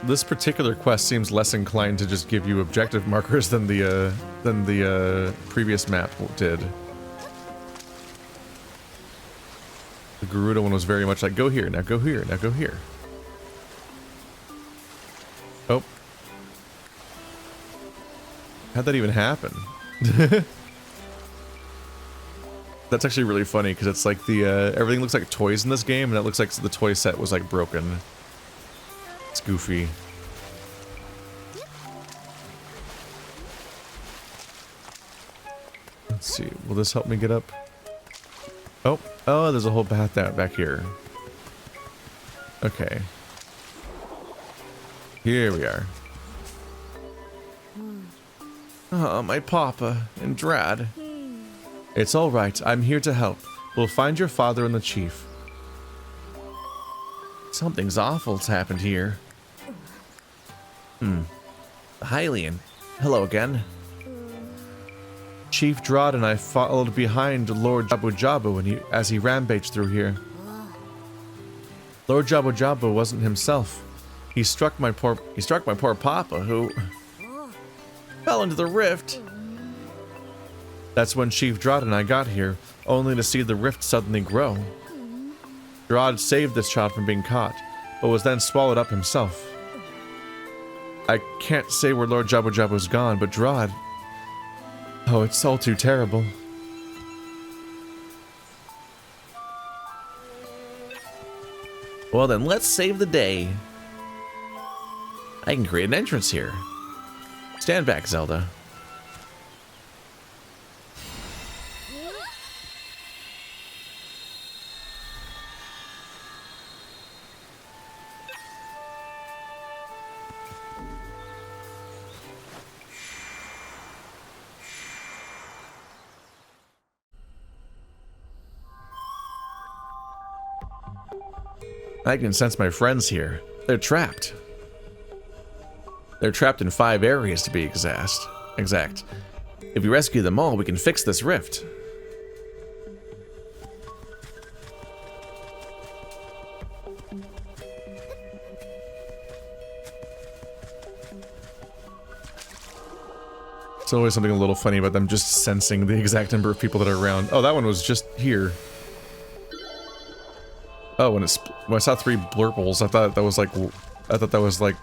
This particular quest seems less inclined to just give you objective markers than the previous map did. The Gerudo one was very much like, go here, now go here, now go here. Oh. How'd that even happen? That's actually really funny, because it's like everything looks like toys in this game, and it looks like the toy set was like broken. It's goofy. Let's see, will this help me get up? Oh, there's a whole path out back here. Okay. Here we are. Oh, my papa and Drad. It's all right, I'm here to help. We'll find your father and the chief. Something's awful's happened here. The Hylian. Hello again. Chief Drad and I followed behind Lord Jabu-Jabu as he rampaged through here. Lord Jabu-Jabu wasn't himself. He struck my poor papa, who fell into the rift. That's when Chief Drad and I got here, only to see the rift suddenly grow. Drad saved this child from being caught, but was then swallowed up himself. I can't say where Lord Jabu-Jabu's gone, but Drad... Oh, it's all too terrible. Well then, let's save the day. I can create an entrance here. Stand back, Zelda. I can sense my friends here. They're trapped. They're trapped in 5 areas to be exact. If we rescue them all, we can fix this rift. It's always something a little funny about them just sensing the exact number of people that are around. Oh, that one was just here. Oh, when I saw 3 blurples, I thought that was like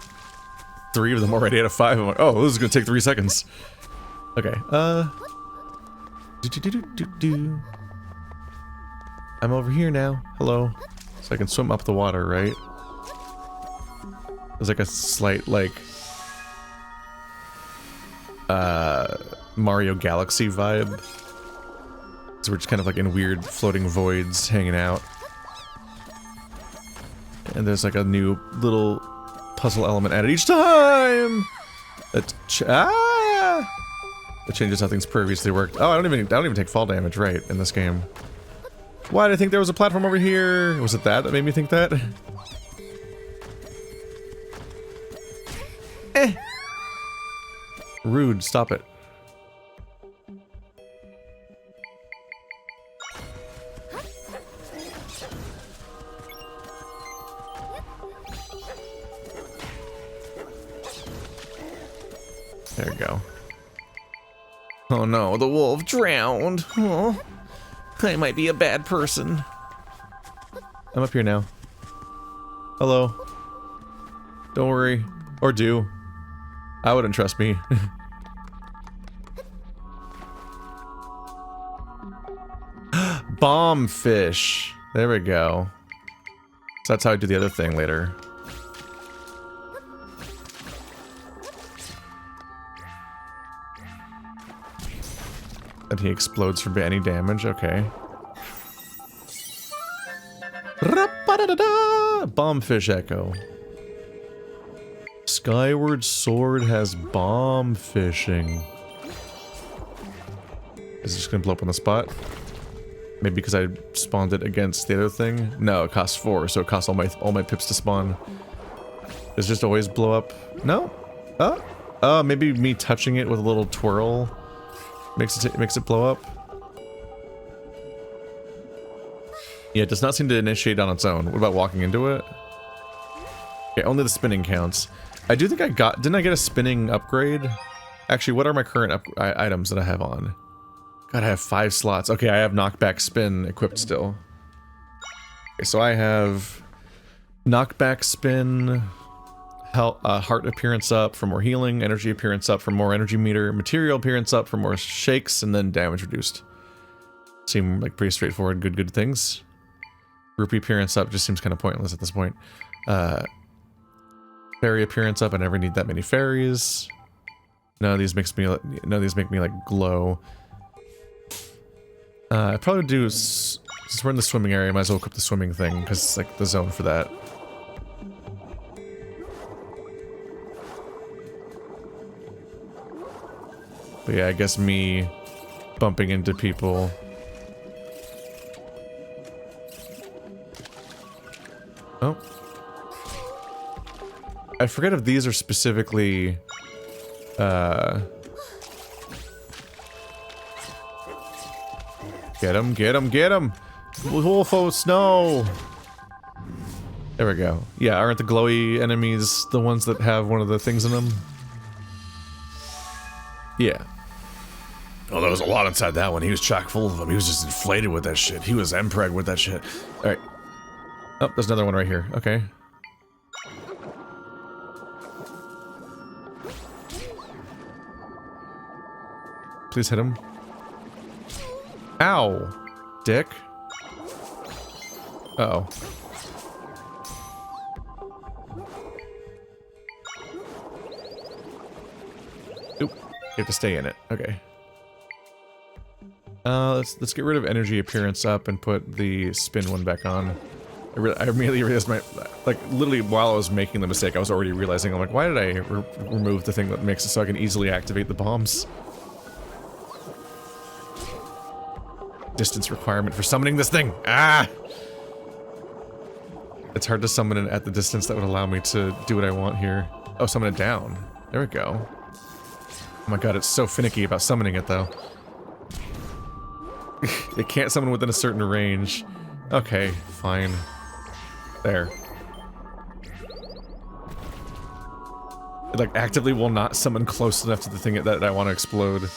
3 of them already out of 5. I'm like, oh, this is gonna take 3 seconds. Okay, I'm over here now. Hello. So I can swim up the water, right? There's like a slight, like, Mario Galaxy vibe. So we're just kind of like in weird floating voids hanging out. And there's like a new little puzzle element added each time! That changes how things previously worked. Oh, I don't even take fall damage, right, in this game. Why did I think there was a platform over here? Was it that made me think that? Rude, stop it. There we go. Oh no, the wolf drowned. Oh, I might be a bad person. I'm up here now. Hello. Don't worry. Or do. I wouldn't trust me. Bomb fish. There we go. So that's how I do the other thing later. And he explodes for any damage, okay. Bombfish echo. Skyward Sword has bomb fishing. Is it just gonna blow up on the spot? Maybe because I spawned it against the other thing? No, it costs 4, so it costs all my pips to spawn. Does it just always blow up? No? Oh, maybe me touching it with a little twirl makes it blow up. Yeah, it does not seem to initiate on its own. What about walking into it? Okay, only the spinning counts. I do think didn't I get a spinning upgrade? Actually, what are my current items that I have on? God, I have 5 slots. Okay, I have knockback spin equipped still. Okay, so I have knockback spin, heart appearance up for more healing, energy appearance up for more energy meter, material appearance up for more shakes, and then damage reduced. Seem like pretty straightforward, good things. Rupee appearance up just seems kind of pointless at this point. Fairy appearance up, I never need that many fairies. None of these make me like glow. I'd probably do, since we're in the swimming area, I might as well equip the swimming thing, because it's like the zone for that. But yeah, I guess me bumping into people. Oh. I forget if these are specifically, Get him, get him, get him! Wolfo Snow! There we go. Yeah, aren't the glowy enemies the ones that have one of the things in them? Yeah. Oh, there was a lot inside that one. He was chock full of them. He was just inflated with that shit. He was MPreg with that shit. Alright. Oh, there's another one right here. Okay. Please hit him. Ow! Dick. Uh-oh. Oop. You have to stay in it. Okay. Let's get rid of energy appearance up and put the spin one back on. I immediately realized literally while I was making the mistake, I was already realizing, I'm like, why did I remove the thing that makes it so I can easily activate the bombs? Distance requirement for summoning this thing. Ah! It's hard to summon it at the distance that would allow me to do what I want here. Oh, summon it down. There we go. Oh my god, it's so finicky about summoning it, though. It can't summon within a certain range. Okay, fine. There. It, like, actively will not summon close enough to the thing that I want to explode.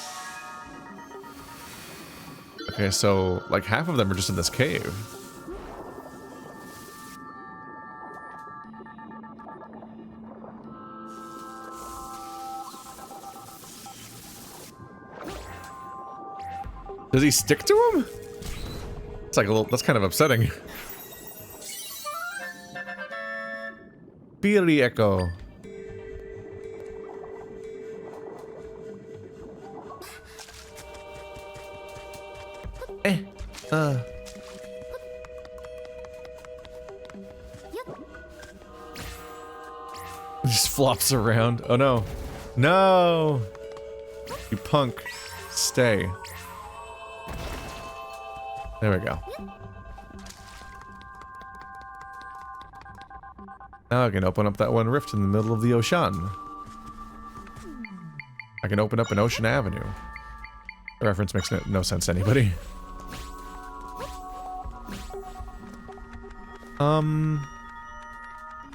Okay, so, like, half of them are just in this cave. Does he stick to him? It's like a little, that's kind of upsetting. Piri Echo. Just flops around. Oh no. No! You punk. Stay. There we go. Now I can open up that one rift in the middle of the ocean. I can open up an ocean avenue. The reference makes no sense to anybody.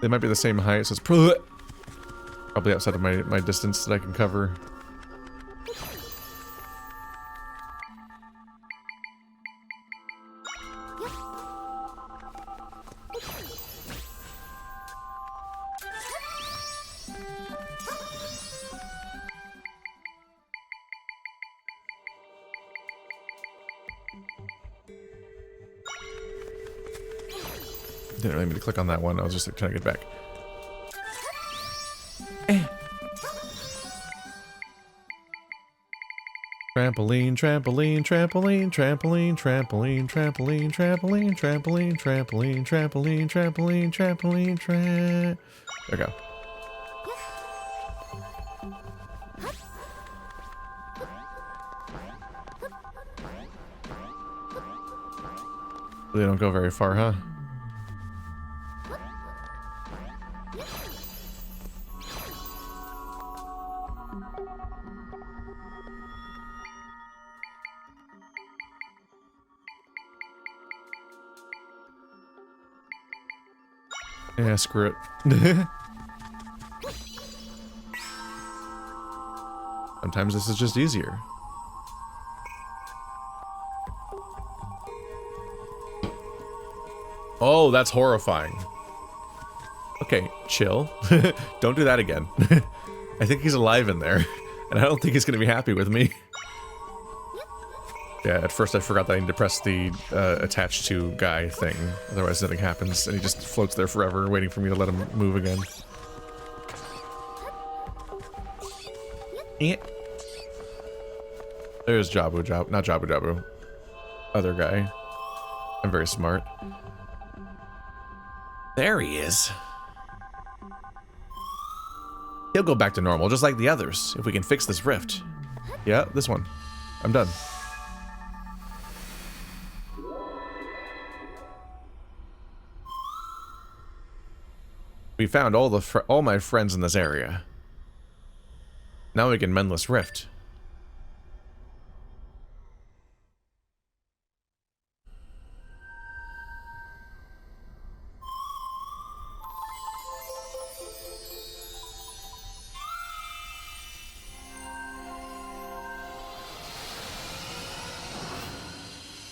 They might be the same height, so it's probably outside of my distance that I can cover. Didn't really mean to click on that one. I was just like, trying to get back. Trampoline, trampoline, trampoline, trampoline, trampoline, trampoline, trampoline, trampoline, trampoline, trampoline, trampoline, trampoline, There we go. They don't go very far, huh? Yeah, screw it. Sometimes this is just easier. Oh, that's horrifying. Okay, chill. Don't do that again. I think he's alive in there, and I don't think he's gonna be happy with me. Yeah, at first I forgot that I need to press the attach to guy thing, otherwise nothing happens, and he just floats there forever, waiting for me to let him move again. Yeah. There's Jabu-Jabu, not Jabu-Jabu. Other guy. I'm very smart. There he is. He'll go back to normal, just like the others, if we can fix this rift. Yeah, this one. I'm done. We found all my friends in this area. Now we can mend this rift.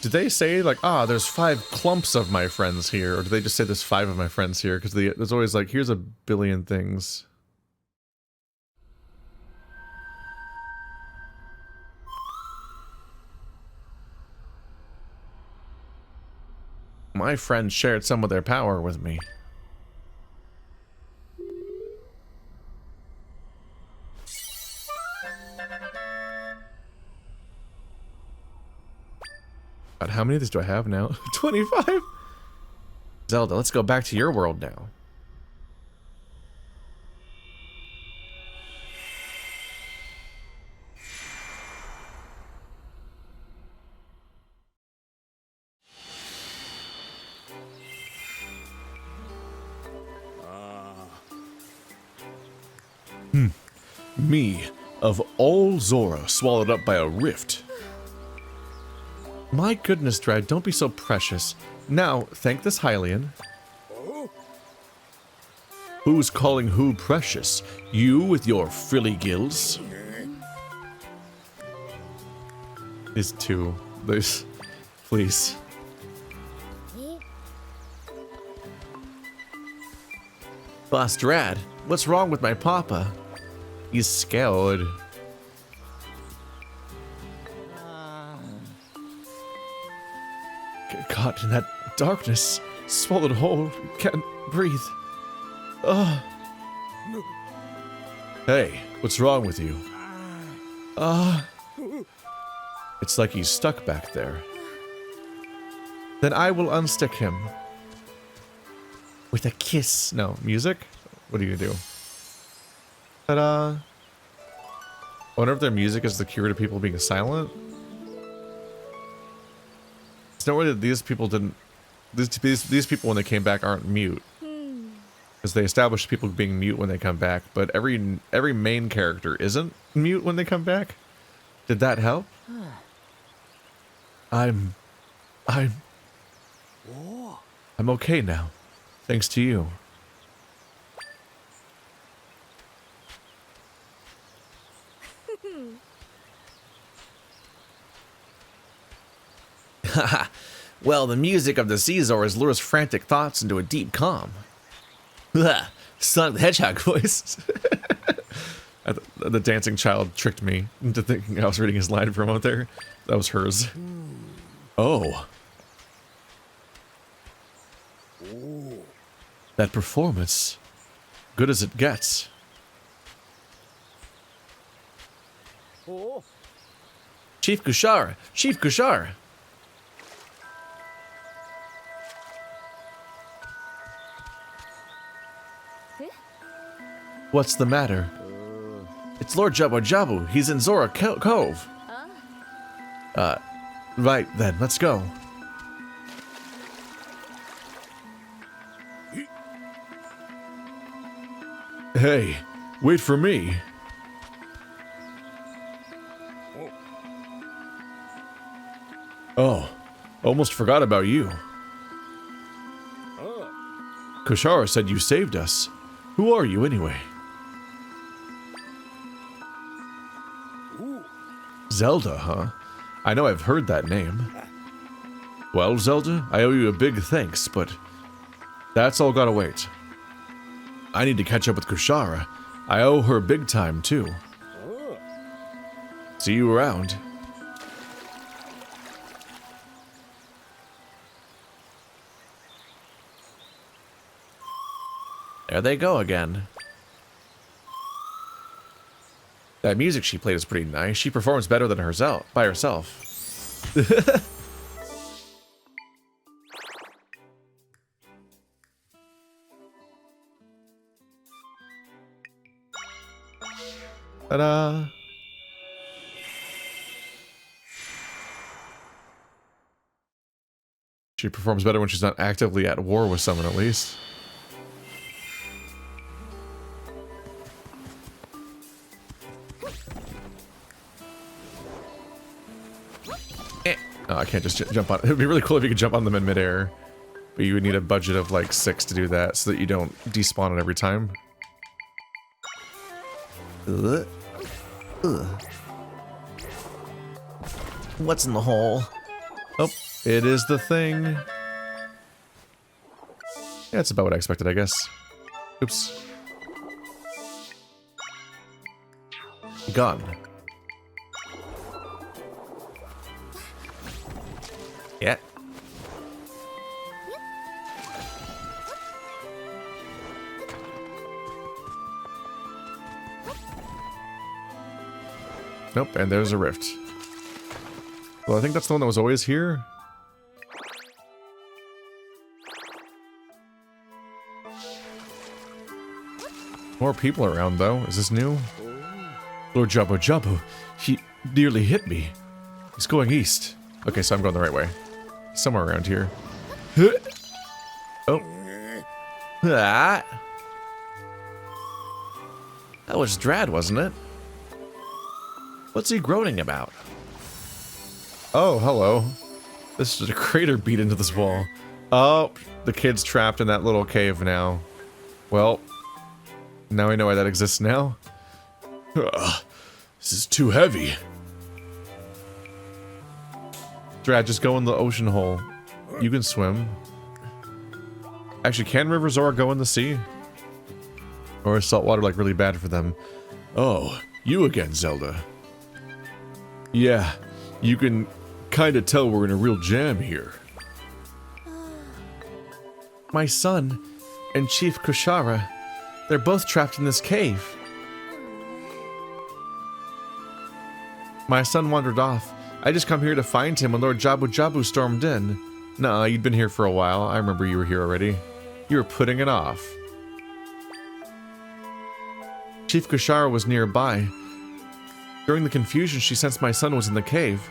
Did they say, like, there's 5 clumps of my friends here? Or did they just say there's 5 of my friends here? Because there's always, like, here's a billion things. My friends shared some of their power with me. God, how many of these do I have now? 25? Zelda, let's go back to your world now. Me, of all Zora swallowed up by a rift. My goodness, Drad, don't be so precious. Now, thank this Hylian. Who's calling who precious? You with your frilly gills? These two. These. Please. Boss Drad, what's wrong with my papa? He's scared. Get caught in that darkness. Swallowed whole. Can't breathe. Ugh. Hey, what's wrong with you? It's like he's stuck back there. Then I will unstick him. With a kiss. No, music? What are you gonna do? Ta-da. I wonder if their music is the cure to people being silent. It's not really that these people didn't... These people, when they came back, aren't mute. Because they established people being mute when they come back, but every main character isn't mute when they come back. Did that help? I'm okay now. Thanks to you. Haha. Well, the music of the Caesars lures frantic thoughts into a deep calm. Sonic the Hedgehog voice. The dancing child tricked me into thinking I was reading his line for a moment there. That was hers. Oh. That performance. Good as it gets. Chief Kushar! Chief Kushar! What's the matter? It's Lord Jabu-Jabu. He's in Zora Cove. Right then, let's go. Hey, wait for me. Oh, almost forgot about you. Kushara said you saved us. Who are you anyway? Zelda, huh? I know I've heard that name. Well, Zelda, I owe you a big thanks, but that's all gotta wait. I need to catch up with Kushara. I owe her big time, too. See you around. There they go again. That music she played is pretty nice. She performs better than herself by herself. Ta-da! She performs better when she's not actively at war with someone, at least. Oh, I can't just jump on. It would be really cool if you could jump on them in midair, but you would need a budget of like 6 to do that, so that you don't despawn it every time. What's in the hole? Oh, it is the thing. Yeah, that's about what I expected, I guess. Oops. Gone. Yeah. Nope, and there's a rift. Well, I think that's the one that was always here. More people around, though. Is this new? Lord Jabu-Jabu, he nearly hit me. He's going east. Okay, so I'm going the right way. Somewhere around here. Oh. Ah. That was Drad, wasn't it? What's he groaning about? Oh, hello. This is a crater beat into this wall. Oh, the kid's trapped in that little cave now. Well, now I know why that exists now. Ugh, this is too heavy. Drat, just go in the ocean hole. You can swim. Actually, can River Zora go in the sea? Or is salt water like really bad for them? Oh, you again, Zelda. Yeah, you can kind of tell we're in a real jam here. My son and Chief Kushara, they're both trapped in this cave. My son wandered off. I just come here to find him when Lord Jabu-Jabu stormed in. Nah, you'd been here for a while. I remember you were here already. You were putting it off. Chief Kushara was nearby. During the confusion, she sensed my son was in the cave.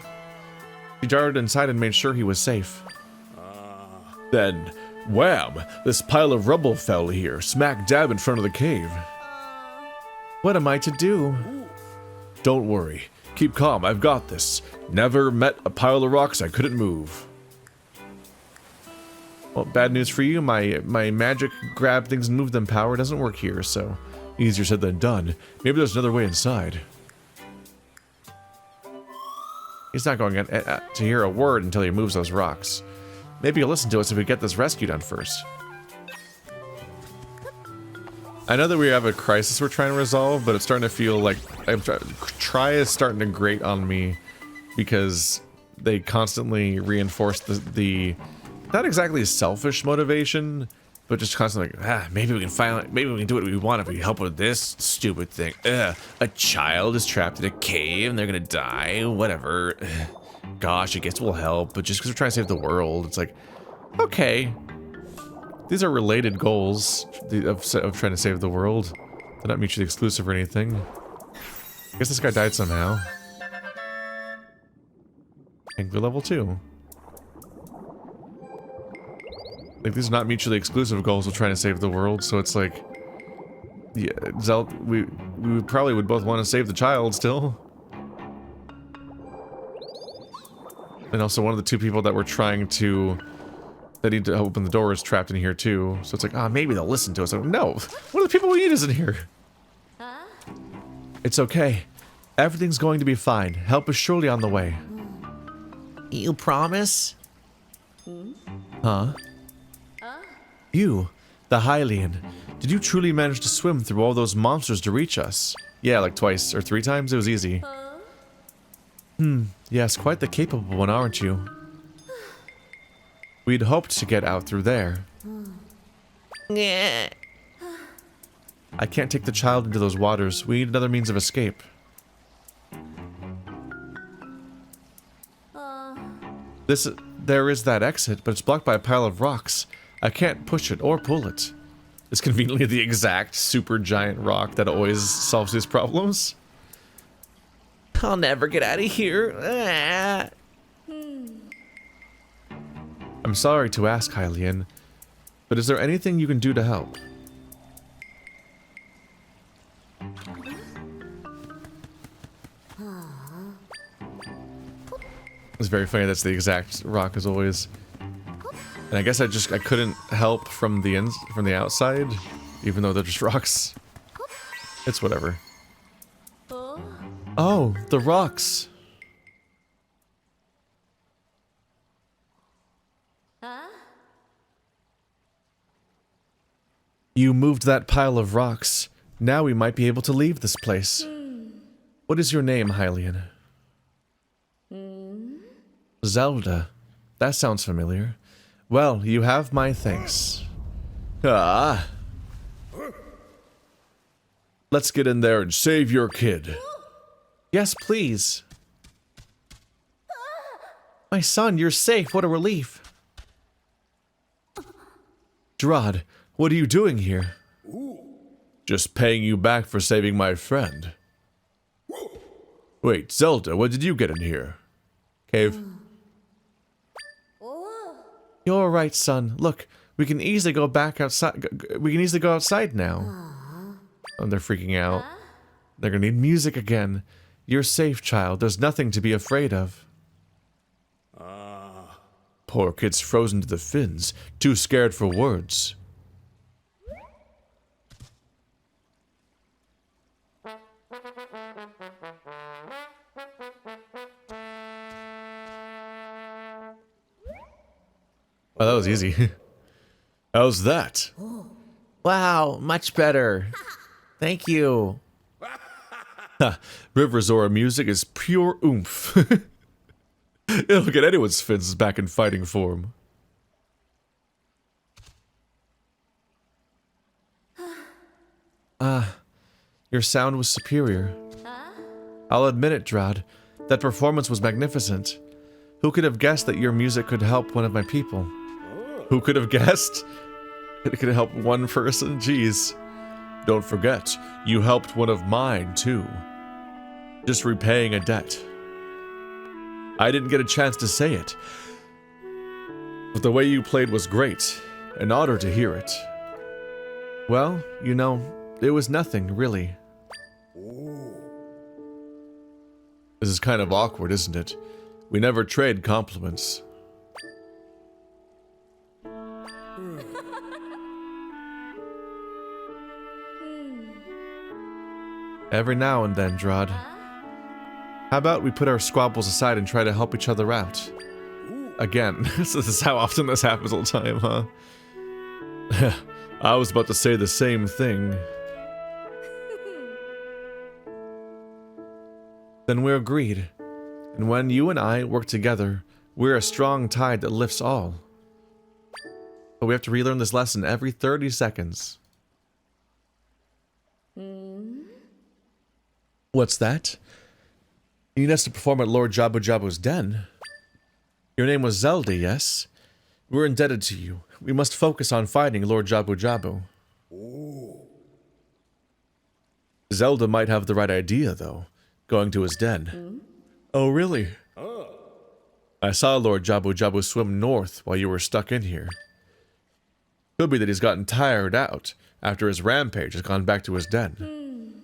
She darted inside and made sure he was safe. Then, wham! This pile of rubble fell here, smack dab in front of the cave. What am I to do? Don't worry. Keep calm, I've got this. Never met a pile of rocks I couldn't move. Well, bad news for you. My magic grab things and move them power doesn't work here, so... Easier said than done. Maybe there's another way inside. He's not going to hear a word until he moves those rocks. Maybe he'll listen to us if we get this rescue done first. I know that we have a crisis we're trying to resolve, but it's starting to feel like Try is starting to grate on me because they constantly reinforce the not exactly selfish motivation, but just constantly like, maybe we can do what we want if we help with this stupid thing. A child is trapped in a cave and they're gonna die. Whatever. Gosh, I guess we'll help, but just because we're trying to save the world, it's like, okay. These are related goals of trying to save the world. They're not mutually exclusive or anything. I guess this guy died somehow. Angry level 2. Like, these are not mutually exclusive goals of trying to save the world, so it's like... Yeah, Zelda, we probably would both want to save the child still. And also one of the two people that we're trying to... that need to open the door is trapped in here too. So it's like, maybe they'll listen to us. Like, no! One of the people we need isn't here! Huh? It's okay. Everything's going to be fine. Help is surely on the way. You promise? Huh? You, the Hylian. Did you truly manage to swim through all those monsters to reach us? Yeah, like twice or 3 times. It was easy. Yes, quite the capable one, aren't you? We'd hoped to get out through there. Yeah. I can't take the child into those waters. We need another means of escape. There is that exit, but it's blocked by a pile of rocks. I can't push it or pull it. It's conveniently the exact super giant rock that always solves these problems. I'll never get out of here. Ah. I'm sorry to ask, Hylian, but is there anything you can do to help? It's very funny that's the exact rock as always. And I guess I couldn't help from the outside, even though they're just rocks. It's whatever. Oh, the rocks. You moved that pile of rocks. Now we might be able to leave this place. What is your name, Hylian? Zelda. That sounds familiar. Well, you have my thanks. Let's get in there and save your kid. Yes, please. My son, you're safe. What a relief. Gerard, what are you doing here? Just paying you back for saving my friend. Wait, Zelda, what did you get in here? Cave? You're right, son. Look, we can easily go back outside. We can easily go outside now. Oh, they're freaking out. They're gonna need music again. You're safe, child. There's nothing to be afraid of. Poor kid's frozen to the fins, too scared for words. Oh, that was easy. How's that? Wow, much better. Thank you. River Zora music is pure oomph. It'll get anyone's fins back in fighting form. Your sound was superior. I'll admit it, Drod. That performance was magnificent. Who could have guessed that your music could help one of my people? Who could have guessed? It could help one person? Jeez. Don't forget, you helped one of mine, too. Just repaying a debt. I didn't get a chance to say it, but the way you played was great. An honor to hear it. Well, you know, it was nothing, really. This is kind of awkward, isn't it? We never trade compliments. Every now and then, Drod. How about we put our squabbles aside and try to help each other out? Again, this is how often this happens all the time, huh? I was about to say the same thing. Then we're agreed. And when you and I work together, we're a strong tide that lifts all. But we have to relearn this lesson every 30 seconds. What's that? You need us to perform at Lord Jabu-Jabu's den. Your name was Zelda, yes? We're indebted to you. We must focus on fighting Lord Jabu-Jabu. Zelda might have the right idea, though. Going to his den. Oh, really? I saw Lord Jabu-Jabu swim north while you were stuck in here. Could be that he's gotten tired out after his rampage has gone back to his den.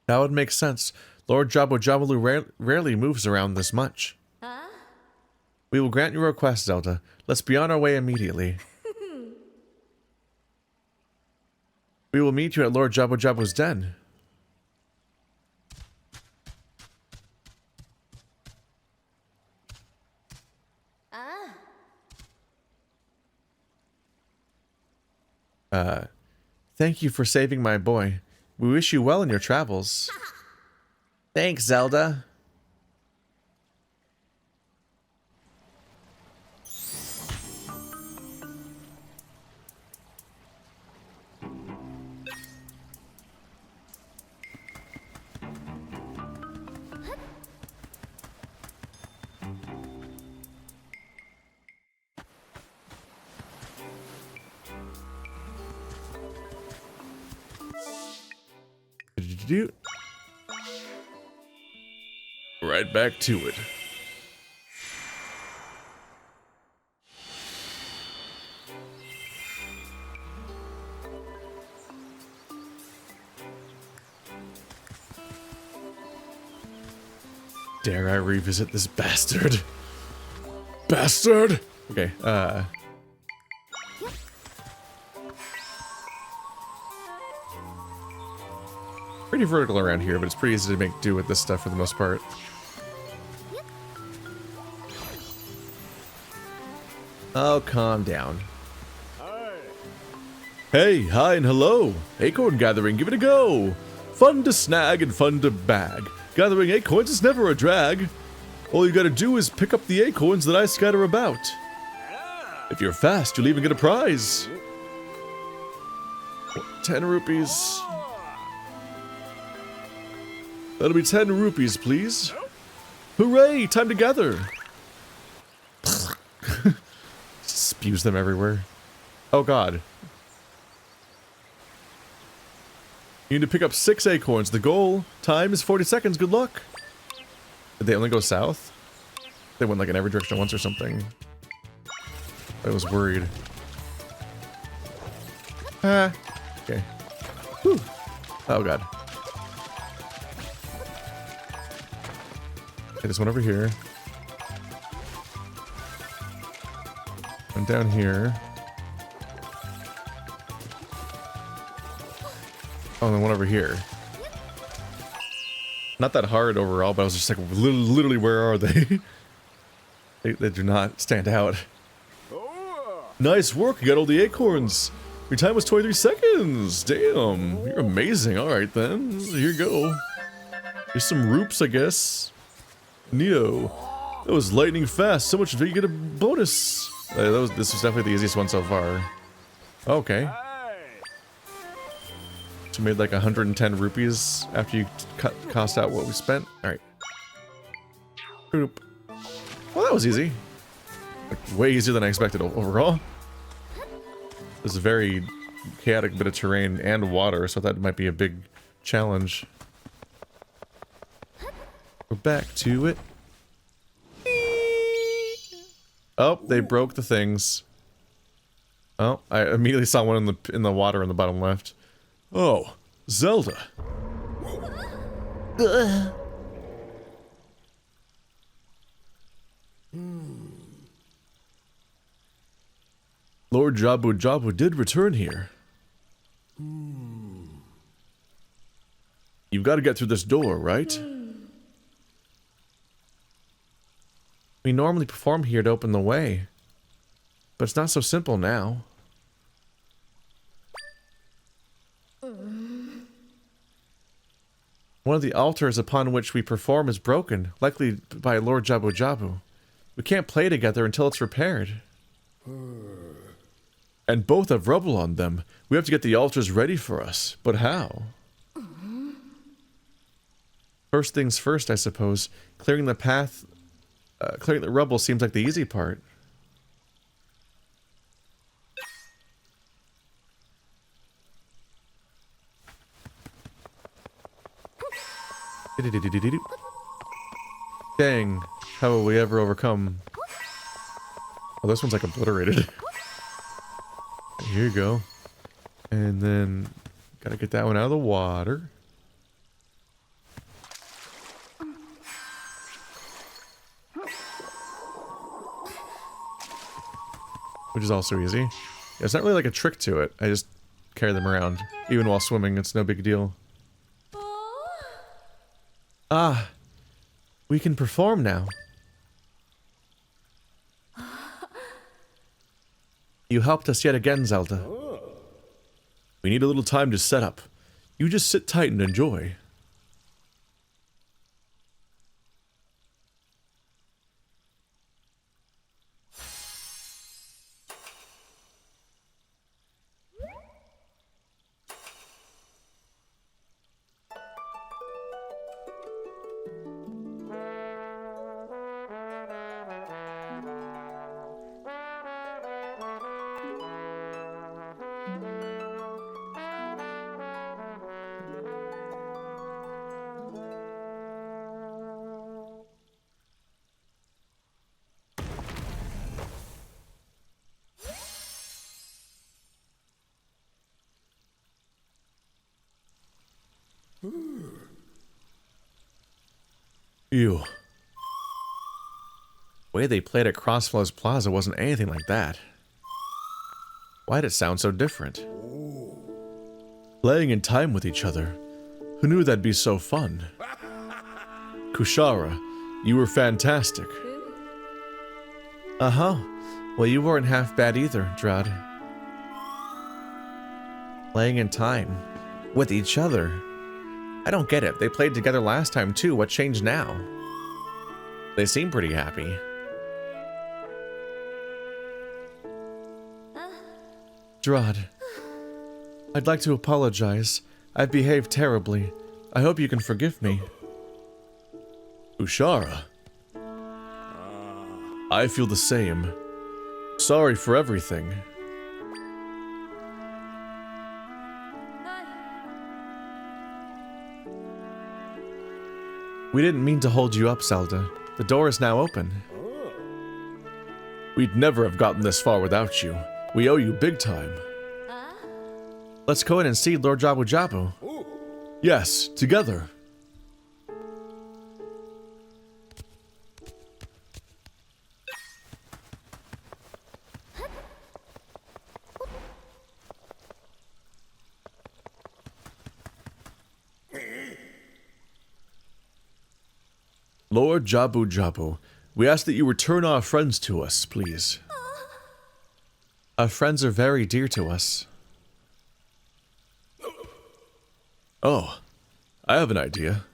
That would make sense. Lord Jabu-Jabu rarely moves around this much. We will grant your request, Zelda. Let's be on our way immediately. We will meet you at Lord Jabu-Jabu's den. Thank you for saving my boy. We wish you well in your travels. Thanks, Zelda. Right back to it. Dare I revisit this bastard? Bastard! Okay, pretty vertical around here, but it's pretty easy to make do with this stuff for the most part. Oh, calm down. Hey, hi and hello! Acorn gathering, give it a go! Fun to snag and fun to bag. Gathering acorns is never a drag. All you gotta do is pick up the acorns that I scatter about. If you're fast, you'll even get a prize. 10 rupees. That'll be 10 rupees, please. Hooray! Time to gather! Spews them everywhere. Oh god. You need to pick up 6 acorns. The goal time is 40 seconds. Good luck. Did they only go south? They went like in every direction at once or something. I was worried. Ah. Okay. Whew. Oh god. Okay, this one over here. One down here. Oh, and then one over here. Not that hard overall, but I was just like, literally, where are they? They do not stand out. Nice work, you got all the acorns. Your time was 23 seconds. Damn, you're amazing. All right then, here you go. Here's some roops, I guess. Neo, that was lightning fast. So much that you get a bonus. This was definitely the easiest one so far. Okay. So made like 110 rupees after you cost out what we spent. All right. Oop. Well, that was easy. Like, way easier than I expected overall. This is a very chaotic bit of terrain and water, so that might be a big challenge. We're back to it. Oh, they broke the things. Oh, I immediately saw one in the water in the bottom left. Oh, Zelda. Lord Jabu-Jabu did return here. You've got to get through this door, right? We normally perform here to open the way, but it's not so simple now. One of the altars upon which we perform is broken, likely by Lord Jabu-Jabu. We can't play together until it's repaired. And both have rubble on them. We have to get the altars ready for us. But how? First things first, I suppose. Clearing the path, clearing the rubble seems like the easy part. Dang, how will we ever overcome? Oh, this one's like obliterated. Here you go. And then, gotta get that one out of the water. Which is also easy. Yeah, it's not really like a trick to it. I just carry them around. Even while swimming, it's no big deal. Ah, we can perform now. You helped us yet again, Zelda. We need a little time to set up. You just sit tight and enjoy. Ew. The way they played at Crossflows Plaza wasn't anything like that. Why'd it sound so different? Playing in time with each other. Who knew that'd be so fun? Kushara, you were fantastic. Uh-huh. Well, you weren't half bad either, Drad. Playing in time. With each other. I don't get it. They played together last time too. What changed now? They seem pretty happy. Drad, I'd like to apologize. I've behaved terribly. I hope you can forgive me. Ushara. I feel the same. Sorry for everything. We didn't mean to hold you up, Zelda. The door is now open. We'd never have gotten this far without you. We owe you big time. Let's go in and see Lord Jabu-Jabu. Yes, together. Lord Jabu-Jabu, we ask that you return our friends to us, please. Our friends are very dear to us. Oh, I have an idea.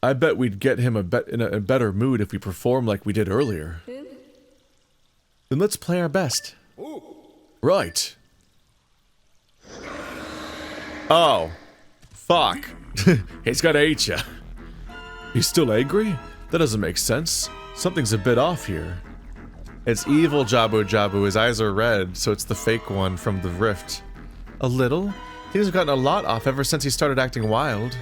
I bet we'd get him in a better mood if we perform like we did earlier. Then let's play our best. Right. Oh. Fuck. He's gonna eat ya. He's still angry? That doesn't make sense. Something's a bit off here. It's evil Jabu-Jabu. His eyes are red, so it's the fake one from the rift. A little? Things have gotten a lot off ever since he started acting wild.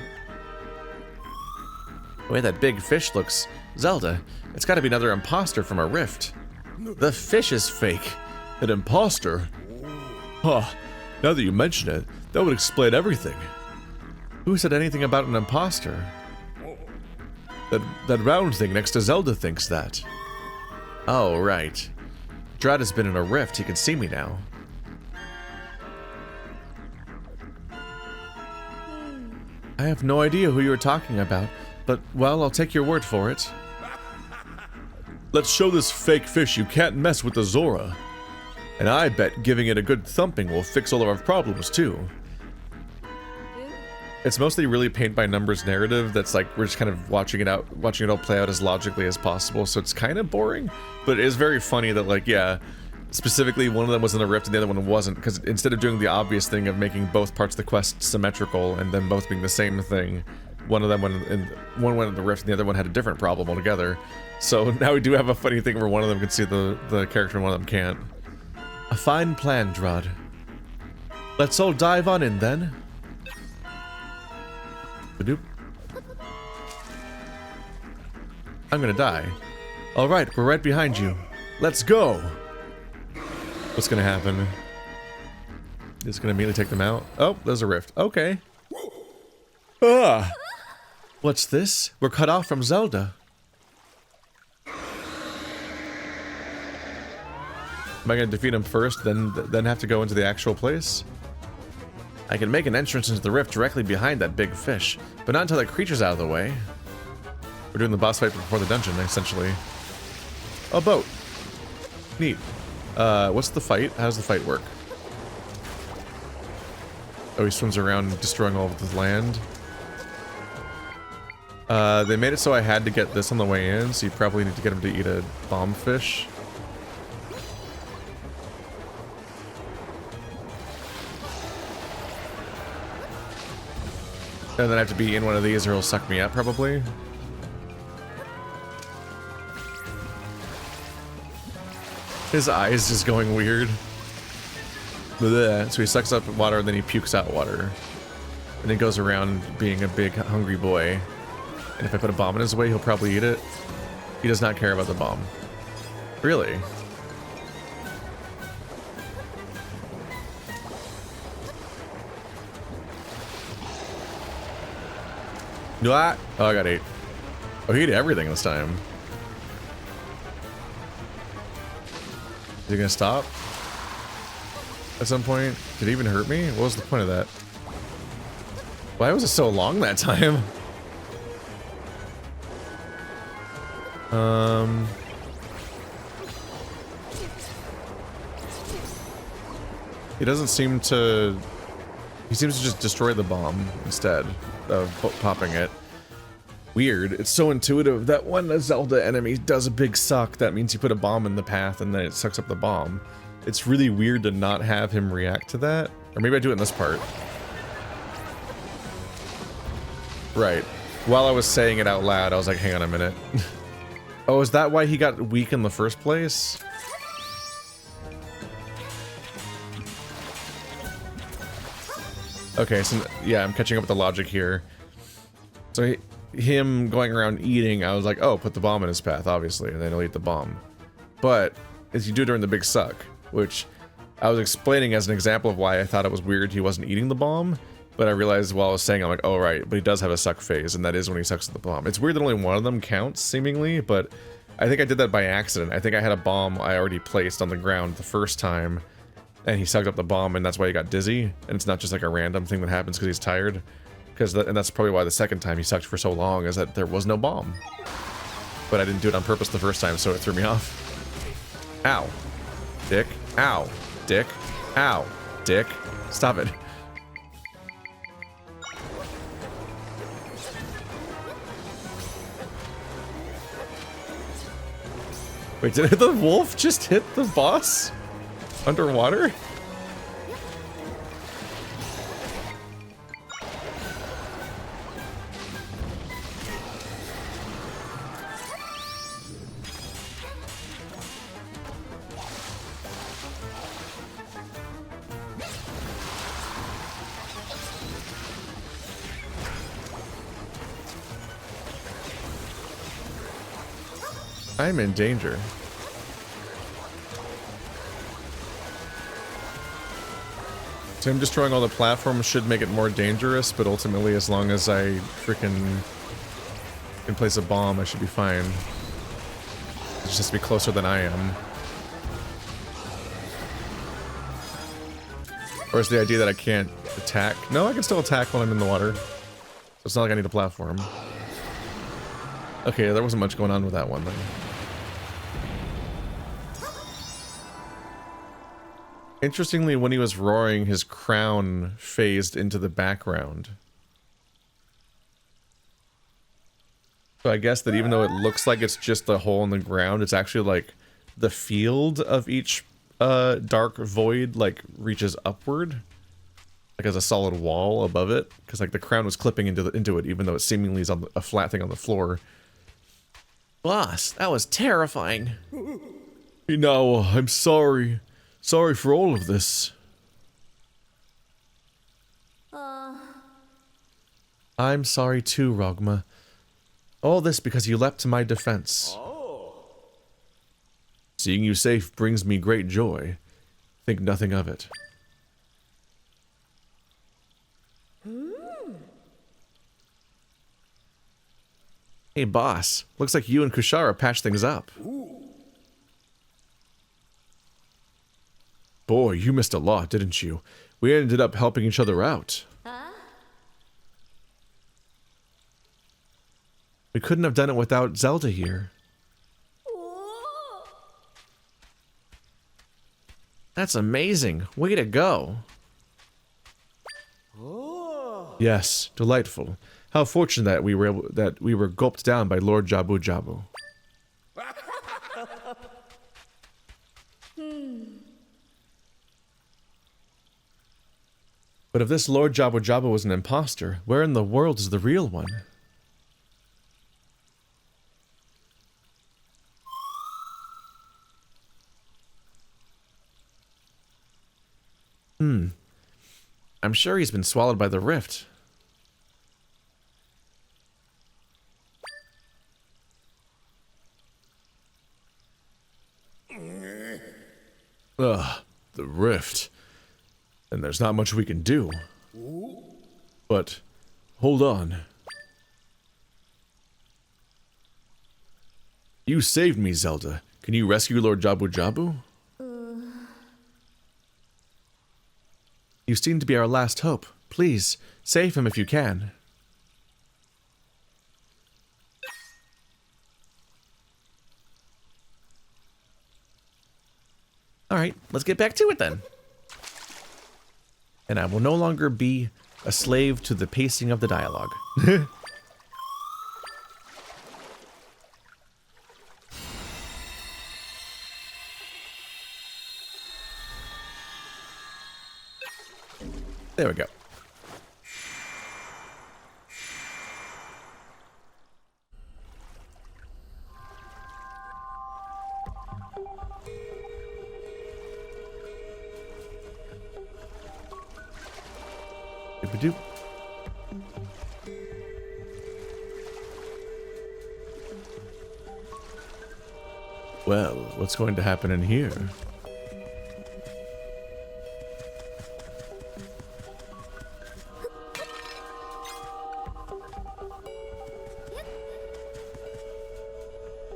The way that big fish looks. Zelda, it's gotta be another imposter from a rift. The fish is fake. An imposter? Huh. Now that you mention it, that would explain everything. Who said anything about an imposter? That round thing next to Zelda thinks that. Oh, right. Drad has been in a rift. He can see me now. I have no idea who you were talking about, but, well, I'll take your word for it. Let's show this fake fish you can't mess with the Zora. And I bet giving it a good thumping will fix all of our problems, too. It's mostly really paint by numbers narrative that's like we're just kind of watching it all play out as logically as possible, so it's kind of boring, but it is very funny that, like, yeah, specifically one of them was in a rift and the other one wasn't, because instead of doing the obvious thing of making both parts of the quest symmetrical and then both being the same thing, one of them went in the rift and the other one had a different problem altogether. So now we do have a funny thing where one of them can see the character and one of them can't. A fine plan, Drod. Let's all dive on in then. Ba-doop. I'm gonna die. Alright, we're right behind you. Let's go! What's gonna happen? It's gonna immediately take them out. Oh, there's a rift. Okay. Ah! What's this? We're cut off from Zelda. Am I gonna defeat him first, then have to go into the actual place? I can make an entrance into the rift directly behind that big fish, but not until that creature's out of the way. We're doing the boss fight before the dungeon, essentially. A boat. Neat. What's the fight? How does the fight work? Oh, he swims around destroying all of the land. They made it so I had to get this on the way in, so you probably need to get him to eat a bomb fish. And then I have to be in one of these or he'll suck me up, probably. His eyes just going weird. Blech. So he sucks up water and then he pukes out water. And he goes around being a big hungry boy. And if I put a bomb in his way, he'll probably eat it. He does not care about the bomb. Really? What? Oh, I got 8. Oh, he ate everything this time. Is he gonna stop? At some point? Did he even hurt me? What was the point of that? Why was it so long that time? He doesn't seem to... He seems to just destroy the bomb instead of popping it. Weird. It's so intuitive that when a Zelda enemy does a big suck, that means you put a bomb in the path and then it sucks up the bomb. It's really weird to not have him react to that. Or maybe I do it in this part. Right. While I was saying it out loud, I was like, hang on a minute. Oh, is that why he got weak in the first place? Okay, so yeah, I'm catching up with the logic here. So him going around eating, I was like, oh, put the bomb in his path, obviously, and then he'll eat the bomb. But as you do during the big suck, which I was explaining as an example of why I thought it was weird he wasn't eating the bomb, but I realized while I was saying, I'm like, oh right, but he does have a suck phase, and that is when he sucks the bomb. It's weird that only one of them counts, seemingly, but I think I did that by accident. I think I had a bomb I already placed on the ground the first time, and he sucked up the bomb, and that's why he got dizzy, and it's not just like a random thing that happens because he's tired. And that's probably why the second time he sucked for so long, is that there was no bomb. But I didn't do it on purpose the first time, so it threw me off. Ow. Dick. Ow. Dick. Ow. Dick. Stop it. Wait, did the wolf just hit the boss? Underwater? I'm in danger. So him destroying all the platforms should make it more dangerous, but ultimately, as long as I freaking can place a bomb, I should be fine. It just has to be closer than I am. Or is the idea that I can't attack? No, I can still attack while I'm in the water. So it's not like I need a platform. Okay, there wasn't much going on with that one then. Interestingly, when he was roaring, his crown phased into the background. So I guess that even though it looks like it's just a hole in the ground, it's actually like the field of each dark void like reaches upward, like as a solid wall above it, because like the crown was clipping into it, even though it seemingly is on a flat thing on the floor. Boss, that was terrifying. No, I'm sorry. Sorry for all of this. I'm sorry too, Rogma. All this because you leapt to my defense. Seeing you safe brings me great joy. Think nothing of it. Hey, boss. Looks like you and Kushara patched things up. Boy, you missed a lot, didn't you? We ended up helping each other out. We couldn't have done it without Zelda here. That's amazing. Way to go. Yes, delightful. How fortunate that we were gulped down by Lord Jabu-Jabu. But if this Lord Jabu-Jabu was an imposter, where in the world is the real one? I'm sure he's been swallowed by the rift. Ugh, the rift. And there's not much we can do. But, hold on. You saved me, Zelda. Can you rescue Lord Jabu-Jabu? You seem to be our last hope. Please, save him if you can. Alright, let's get back to it then. And I will no longer be a slave to the pacing of the dialogue. There we go. Doop-a-doop. Well, what's going to happen in here?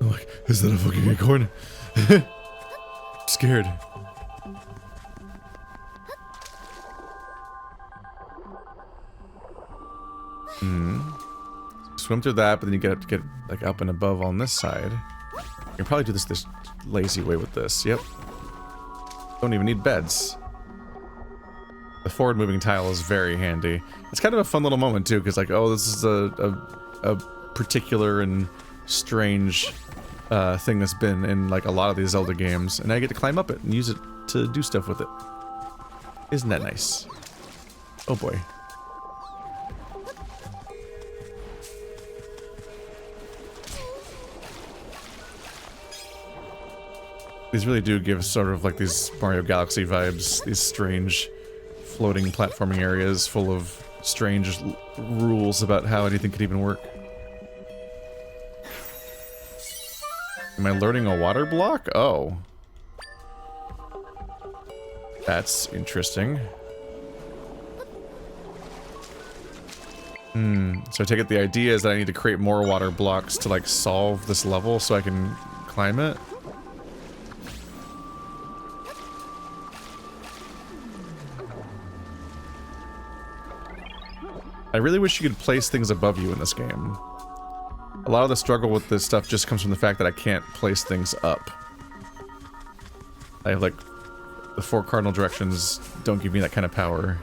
I'm like, is that a fucking acorn? I'm scared. Swim through that, but then you get like up and above on this side. You can probably do this lazy way with this. Yep. Don't even need beds. The forward moving tile is very handy. It's kind of a fun little moment too, because like, oh, this is a particular and strange thing that's been in like a lot of these Zelda games, and I get to climb up it and use it to do stuff with it. Isn't that nice? Oh boy. These really do give sort of like these Mario Galaxy vibes, these strange floating platforming areas full of strange rules about how anything could even work. Am I learning a water block? Oh. That's interesting. So I take it the idea is that I need to create more water blocks to like solve this level so I can climb it? I really wish you could place things above you in this game. A lot of the struggle with this stuff just comes from the fact that I can't place things up. I have like, the 4 cardinal directions don't give me that kind of power.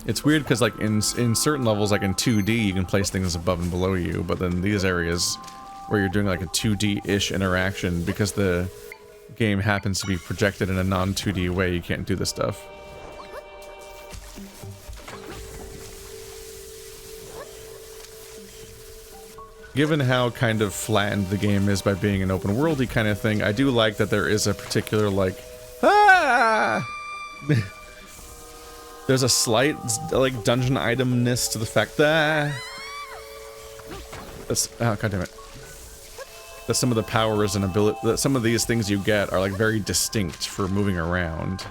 It's weird because like in certain levels, like in 2D, you can place things above and below you, but then these areas where you're doing like a 2D-ish interaction, because the game happens to be projected in a non-2D way, you can't do this stuff. Given how kind of flattened the game is by being an open worldy kind of thing, I do like that there is a particular like, ah! There's a slight like dungeon itemness to the fact that that's, oh god damn it, that some of the powers and ability, that some of these things you get are like very distinct for moving around.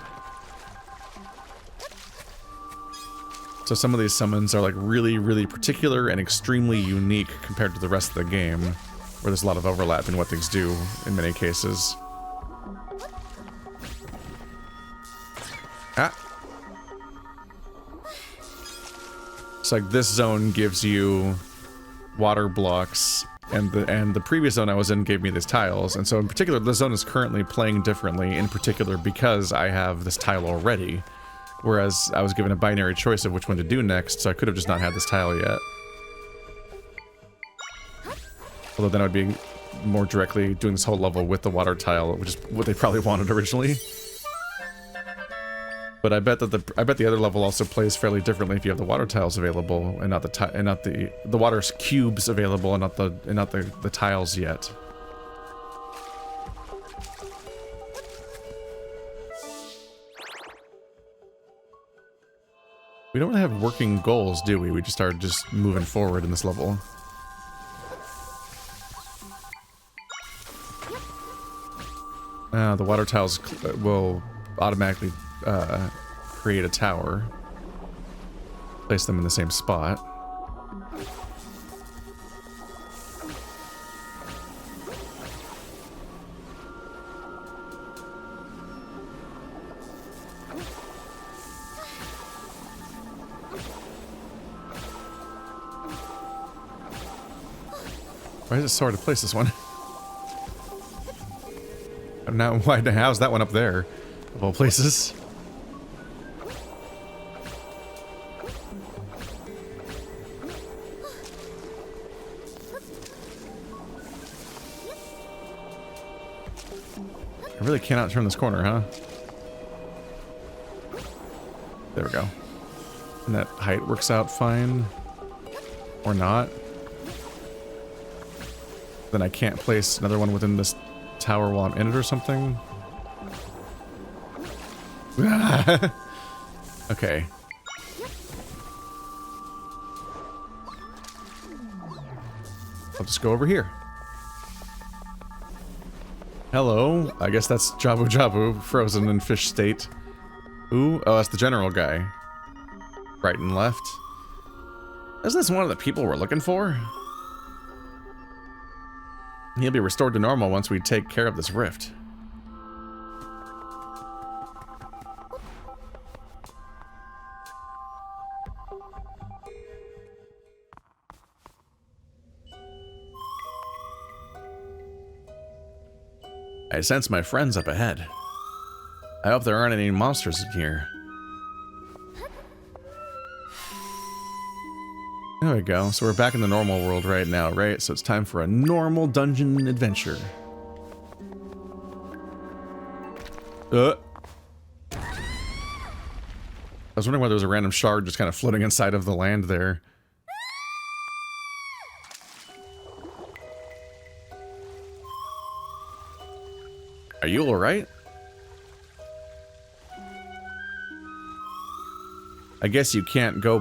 So some of these summons are like really, really particular and extremely unique compared to the rest of the game, where there's a lot of overlap in what things do in many cases. Ah. It's like this zone gives you water blocks, and the previous zone I was in gave me these tiles, and so in particular this zone is currently playing differently, in particular because I have this tile already. Whereas I was given a binary choice of which one to do next, so I could have just not had this tile yet. Although then I would be more directly doing this whole level with the water tile, which is what they probably wanted originally. But I bet that the other level also plays fairly differently if you have the water tiles available and not the water cubes available and not the tiles yet. We don't really have working goals, do we? We just started just moving forward in this level. The water tiles will automatically create a tower. Place them in the same spot. Why is it so hard to place this one? Now, how's that one up there? Of all places. I really cannot turn this corner, huh? There we go. And that height works out fine. Or not. Then I can't place another one within this tower while I'm in it or something. Okay. I'll just go over here. Hello. I guess that's Jabu-Jabu, frozen in fish state. Ooh, oh, that's the general guy. Right and left. Isn't this one of the people we're looking for? He'll be restored to normal once we take care of this rift. I sense my friends up ahead. I hope there aren't any monsters in here. There we go. So we're back in the normal world right now, right? So it's time for a normal dungeon adventure. I was wondering why there was a random shard just kind of floating inside of the land there. Are you alright? I guess you can't go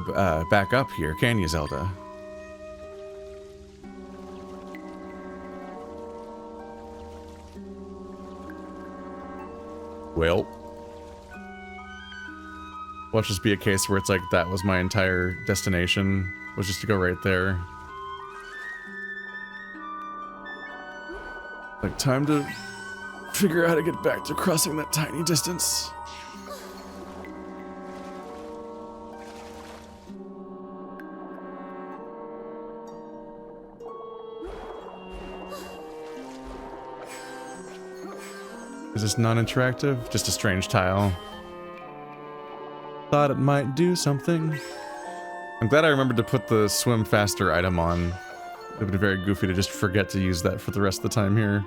back up here, can you, Zelda? Well. Watch this be a case where it's like, that was my entire destination, was just to go right there. Like, time to figure out how to get back to crossing that tiny distance. Is this non-interactive? Just a strange tile. Thought it might do something. I'm glad I remembered to put the swim faster item on. It would be very goofy to just forget to use that for the rest of the time here.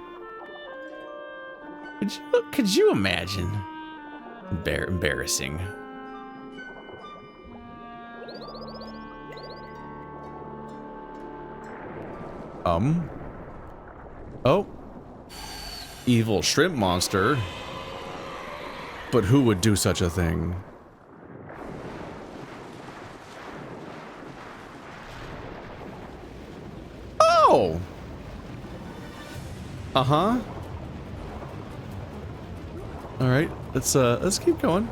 Could you imagine? Embarrassing. Oh. Evil shrimp monster. But who would do such a thing? Oh! Uh-huh. Alright, let's keep going.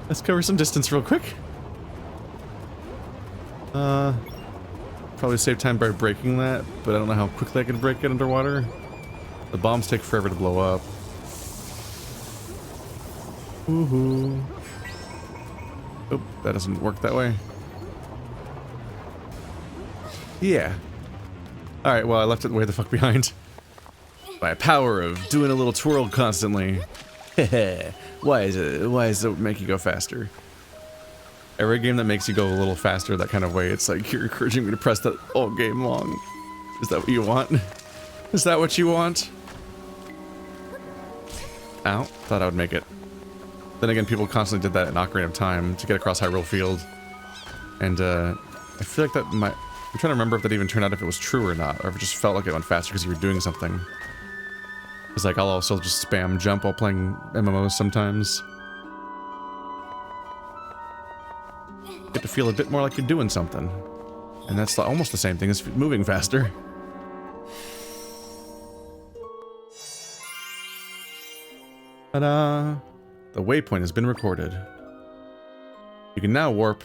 Let's cover some distance real quick. Probably save time by breaking that, but I don't know how quickly I can break it underwater. The bombs take forever to blow up. Woohoo. Oop, that doesn't work that way. Yeah. Alright, well, I left it way the fuck behind. By power of doing a little twirl constantly. Why does it make you go faster? Every game that makes you go a little faster that kind of way, it's like you're encouraging me to press that all game long. Is that what you want? Is that what you want? Ow, thought I would make it. Then again, people constantly did that in Ocarina of Time to get across Hyrule Field. And I feel like that might... I'm trying to remember if that even turned out if it was true or not, or if it just felt like it went faster because you were doing something. It's like I'll also just spam jump while playing MMOs sometimes. Get to feel a bit more like you're doing something. And that's almost the same thing as moving faster. Ta-da! The waypoint has been recorded. You can now warp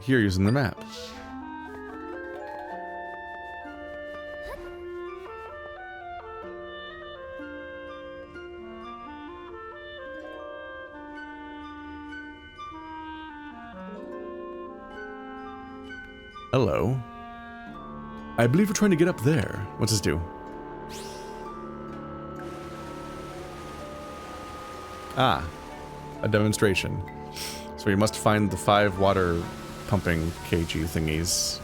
here using the map. Hello. I believe we're trying to get up there. What's this do? Ah, a demonstration. So we must find the 5 water pumping kg thingies.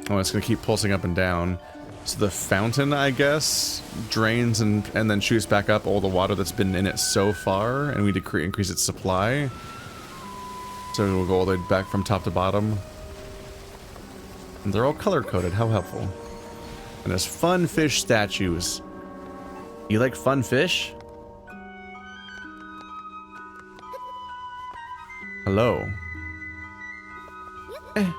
Oh, it's gonna keep pulsing up and down. So the fountain, I guess, drains and then shoots back up all the water that's been in it so far, and we increase its supply. So we'll go all the way back from top to bottom. And they're all color-coded, how helpful. And there's fun fish statues. You like fun fish? Hello. Eh.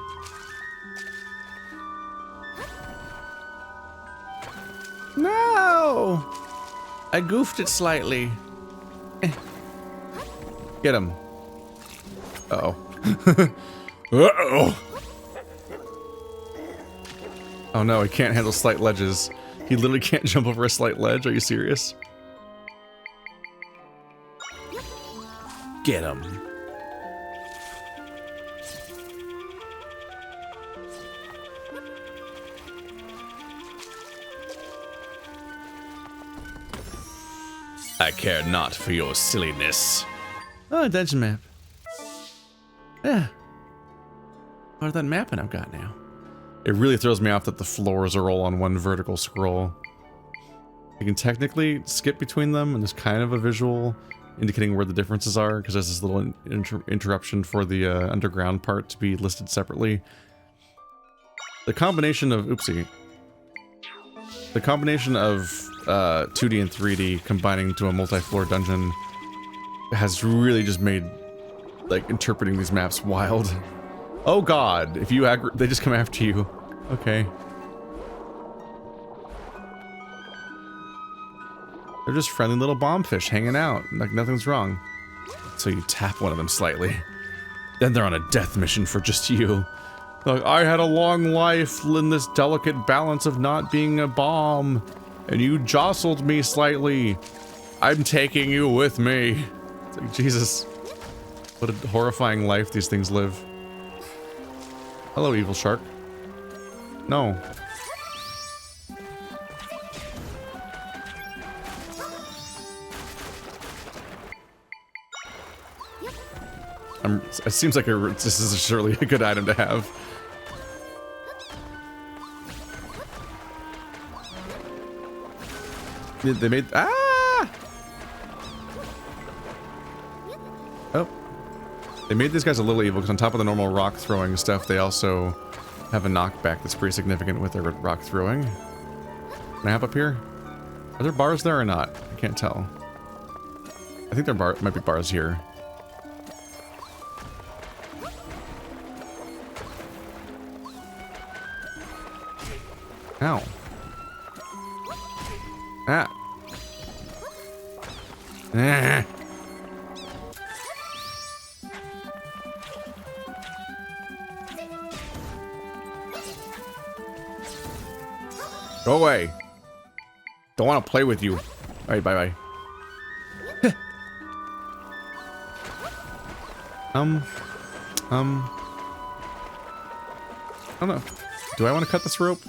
No! I goofed it slightly. Eh. Get him. Uh-oh. Uh-oh! Oh no, he can't handle slight ledges. He literally can't jump over a slight ledge, are you serious? Get him. I care not for your silliness. Oh, a dungeon map. Yeah. What about that mapping I've got now? It really throws me off that the floors are all on one vertical scroll. You can technically skip between them, and there's kind of a visual indicating where the differences are, because there's this little interruption for the underground part to be listed separately. The combination of... Oopsie. The combination of 2D and 3D combining to a multi-floor dungeon has really just made, like, interpreting these maps wild. Oh god, if you they just come after you. Okay. They're just friendly little bombfish hanging out, like nothing's wrong. So you tap one of them slightly. Then they're on a death mission for just you. Like, I had a long life in this delicate balance of not being a bomb, and you jostled me slightly. I'm taking you with me. It's like, Jesus. What a horrifying life these things live. Hello, evil shark. No. It seems like this is surely a good item to have. They made... Ah! Oh. They made these guys a little evil, because on top of the normal rock throwing stuff, they also have a knockback that's pretty significant with their rock throwing. Can I hop up here? Are there bars there or not? I can't tell. I think there might be bars here. Ow. Ah. Ah. Go away. Don't want to play with you. Alright, bye-bye. I don't know. Do I want to cut this rope?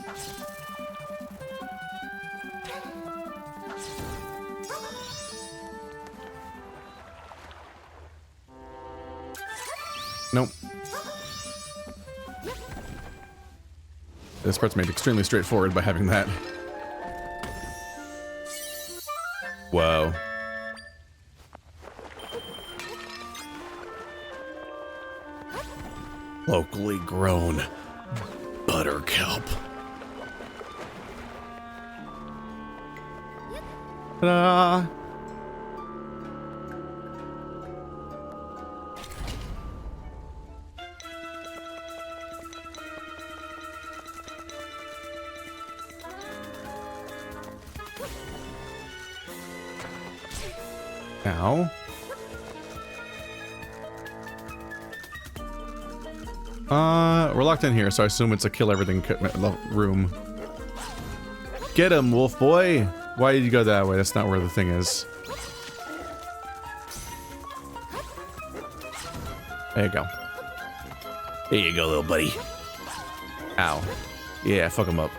Nope. This part's made extremely straightforward by having that. Whoa. Locally grown butterkelp. Ta-da! Ow. We're locked in here, so I assume it's a kill everything room. Get him, wolf boy! Why did you go that way? That's not where the thing is. There you go. Here you go, little buddy. Ow. Yeah, fuck him up.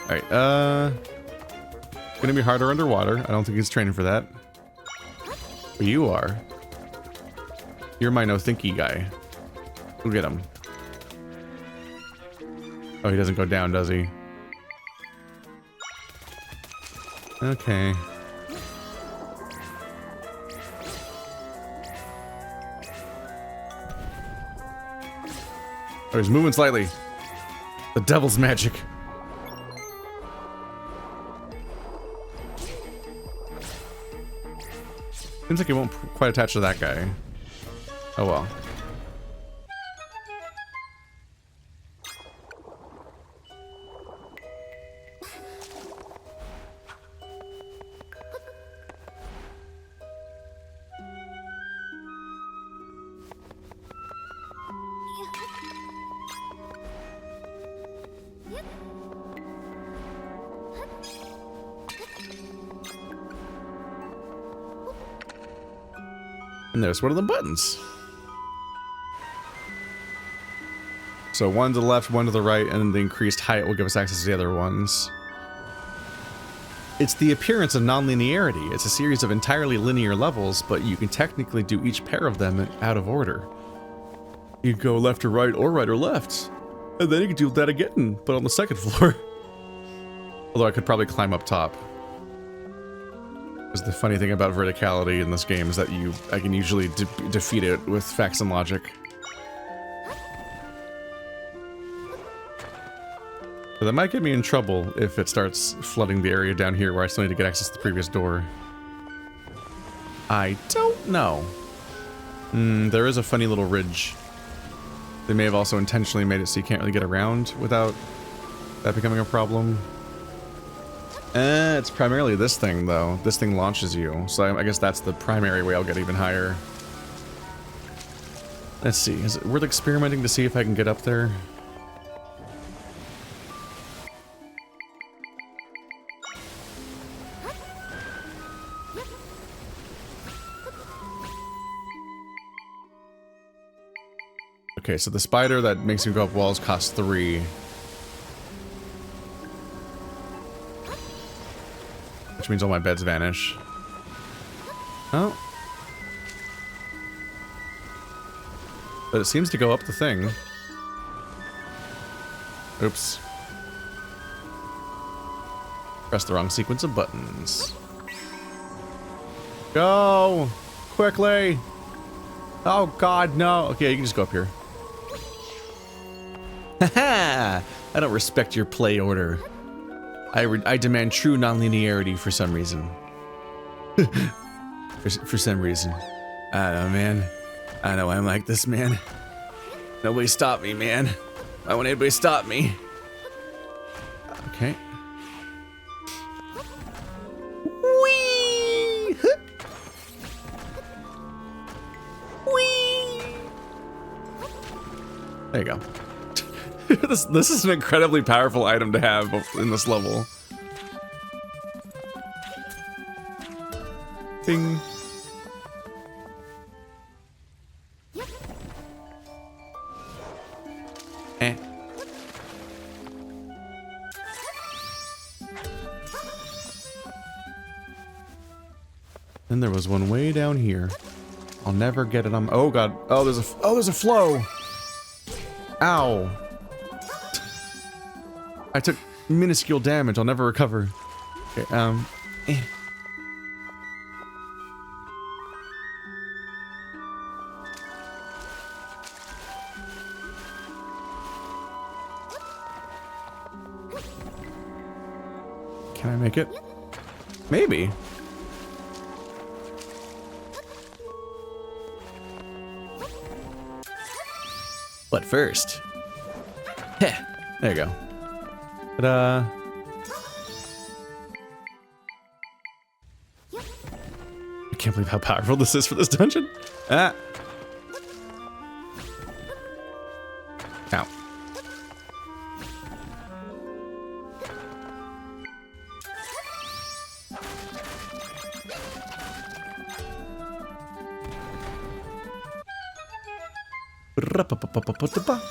Alright, gonna be harder underwater. I don't think he's training for that. But you are. You're my no-thinky guy. Go get him. Oh, he doesn't go down, does he? Okay. Oh, he's moving slightly. The devil's magic. Seems like he won't quite attach to that guy. Oh well. And there's one of the buttons. So one to the left, one to the right, and then the increased height will give us access to the other ones. It's the appearance of non-linearity. It's a series of entirely linear levels, but you can technically do each pair of them out of order. You can go left or right or left. And then you can do that again, but on the second floor. Although I could probably climb up top. Because the funny thing about verticality in this game is that I can usually defeat it with facts and logic. But that might get me in trouble if it starts flooding the area down here where I still need to get access to the previous door. I don't know. There is a funny little ridge. They may have also intentionally made it so you can't really get around without that becoming a problem. It's primarily this thing, though. This thing launches you, so I guess that's the primary way I'll get even higher. Let's see, is it worth experimenting to see if I can get up there? Okay, so the spider that makes you go up walls costs 3. Which means all my beds vanish. Oh. But it seems to go up the thing. Oops. Press the wrong sequence of buttons. Go! Quickly! Oh god, no! Okay, you can just go up here. Haha! I don't respect your play order. I demand true non-linearity for some reason. for some reason. I don't know, man. I know I'm like this, man. Nobody stop me, man. Why won't anybody stop me? Okay. Whee! Whee! There you go. This is an incredibly powerful item to have in this level. Bing. Eh. Then there was one way down here. I'll never get it on. Oh god. Oh, there's a flow. Ow. I took minuscule damage. I'll never recover. Okay, eh. Can I make it? Maybe. But first. Heh. There you go. Ta-da. I can't believe how powerful this is for this dungeon. Ah. Ow. Ra-pa-pa-pa-pa-pa-pa.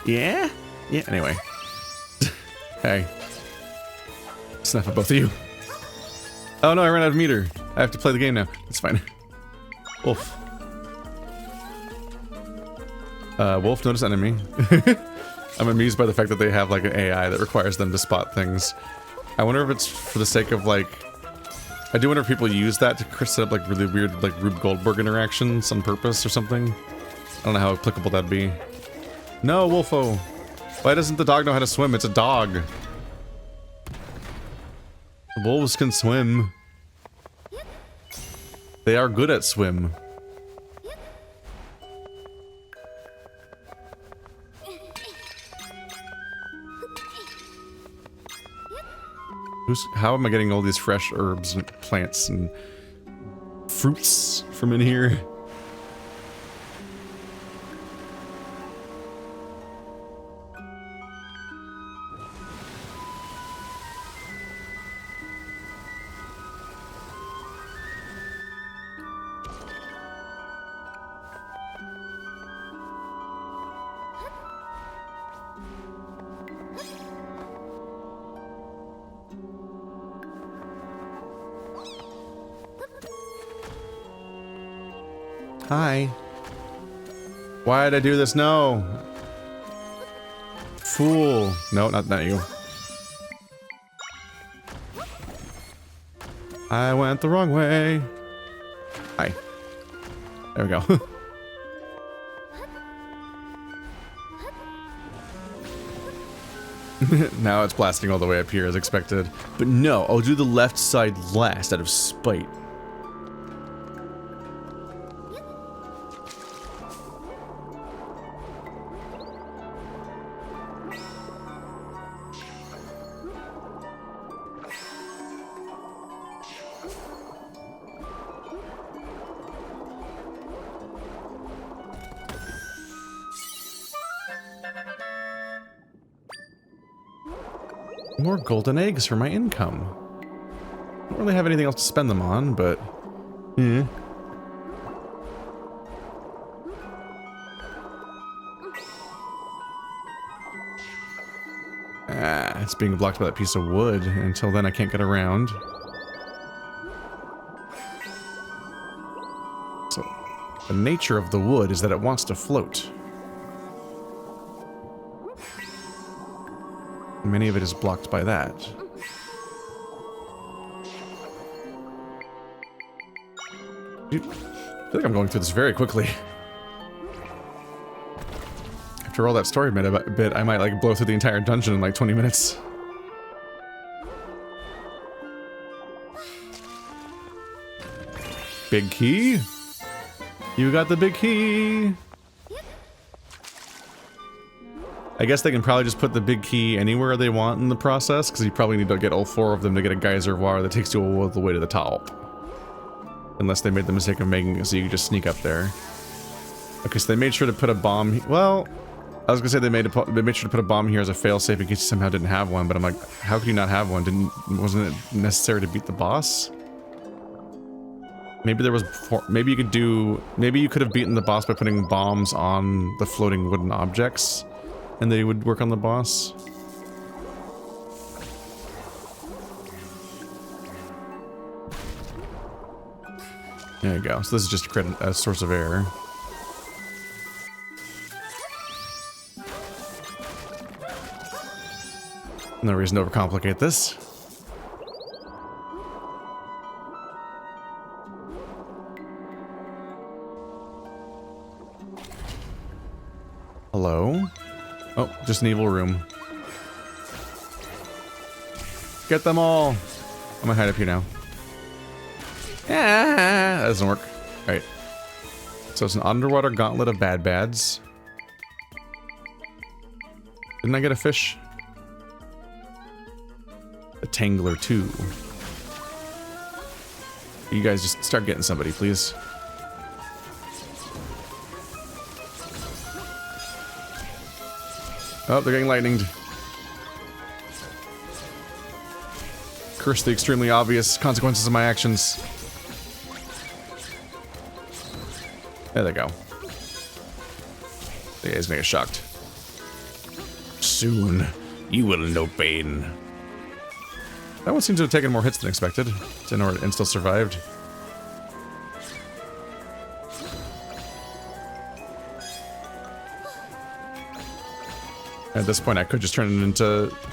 Yeah. Anyway. Hey. Snap at both of you. Oh no, I ran out of meter. I have to play the game now. It's fine. Wolf. Wolf, notice enemy. I'm amused by the fact that they have like an AI that requires them to spot things. I wonder if it's for the sake of like... I do wonder if people use that to set up like really weird like Rube Goldberg interactions on purpose or something. I don't know how applicable that'd be. No, Wolfo! Why doesn't the dog know how to swim? It's a dog. The wolves can swim. They are good at swim. How am I getting all these fresh herbs and plants and fruits from in here? Hi. Why did I do this? No. Fool. No, not you. I went the wrong way. Hi. There we go. Now it's blasting all the way up here as expected. But no, I'll do the left side last out of spite. More golden eggs for my income. Don't really have anything else to spend them on, but... Ah, it's being blocked by that piece of wood. Until then, I can't get around. So, the nature of the wood is that it wants to float. Many of it is blocked by that. Dude, I feel like I'm going through this very quickly. After all that story bit, I might like blow through the entire dungeon in like 20 minutes. Big key? You got the big key! I guess they can probably just put the big key anywhere they want in the process, because you probably need to get all 4 of them to get a geyser wire that takes you all the way to the top. Unless they made the mistake of making it so you can just sneak up there. Okay, so they made sure to put a bomb. Well, I was gonna say they made sure to put a bomb here as a failsafe in case you somehow didn't have one, but I'm like, how could you not have one? Wasn't it necessary to beat the boss? Maybe there was maybe you could have beaten the boss by putting bombs on the floating wooden objects. And they would work on the boss. There you go. So this is just to create a source of error. No reason to overcomplicate this. Hello? Oh, just an evil room. Get them all! I'm gonna hide up here now. Ah, that doesn't work. Alright. So it's an underwater gauntlet of bad bads. Didn't I get a fish? A tangler too. You guys just start getting somebody, please. Oh, they're getting lightninged. Curse the extremely obvious consequences of my actions. There they go. The guys may get shocked. Soon, you will know pain. That one seems to have taken more hits than expected, and still survived. At this point, I could just turn it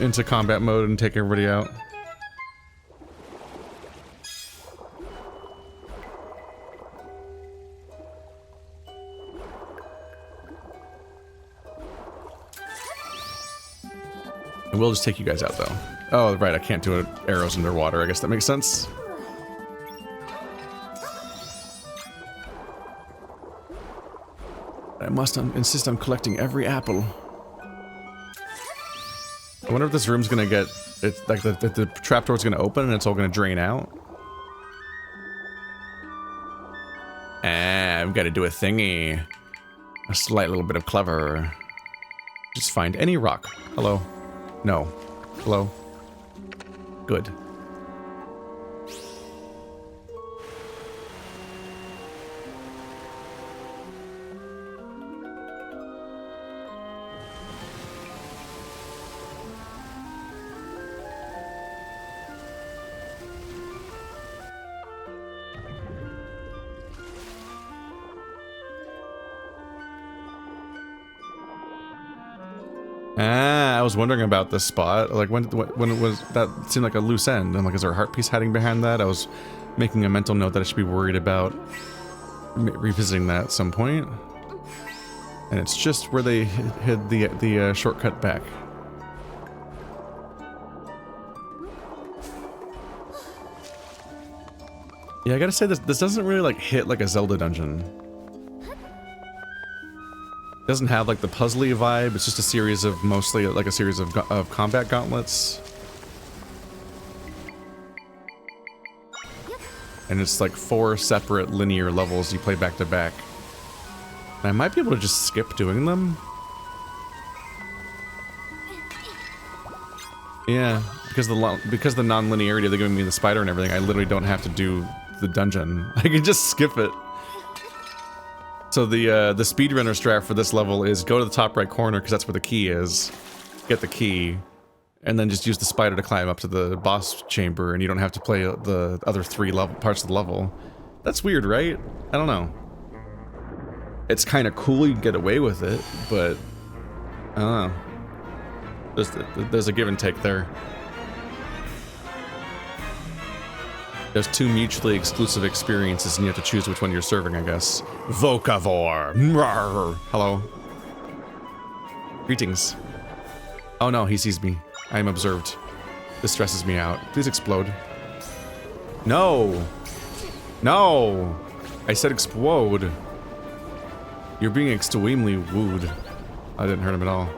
into combat mode and take everybody out. I will just take you guys out, though. Oh, right, I can't do arrows underwater. I guess that makes sense. I must insist on collecting every apple. I wonder if this room's gonna get... It's like the trapdoor's gonna open and it's all gonna drain out. Ah, I've gotta do a thingy. A slight little bit of clever. Just find any rock. Hello. No. Hello. Good. Ah, I was wondering about this spot. Like, when it was... That seemed like a loose end. I'm like, is there a heart piece hiding behind that? I was making a mental note that I should be worried about revisiting that at some point. And it's just where they hid the shortcut back. Yeah, I gotta say, this doesn't really, like, hit like a Zelda dungeon. It doesn't have, like, the puzzly vibe. It's just a series of, mostly, like, a series of combat gauntlets. And it's, like, 4 separate linear levels you play back to back. And I might be able to just skip doing them. Yeah, because the non-linearity they're giving me the spider and everything, I literally don't have to do the dungeon. I can just skip it. So the speedrunner strat for this level is go to the top right corner because that's where the key is. Get the key, and then just use the spider to climb up to the boss chamber, and you don't have to play the other 3 parts of the level. That's weird, right? I don't know. It's kind of cool you can get away with it, but I don't know. There's a give and take there. There's 2 mutually exclusive experiences, and you have to choose which one you're serving, I guess. Vocavore! Rawr. Hello. Greetings. Oh no, he sees me. I am observed. This stresses me out. Please explode. No! No! I said explode. You're being extremely wooed. I didn't hurt him at all.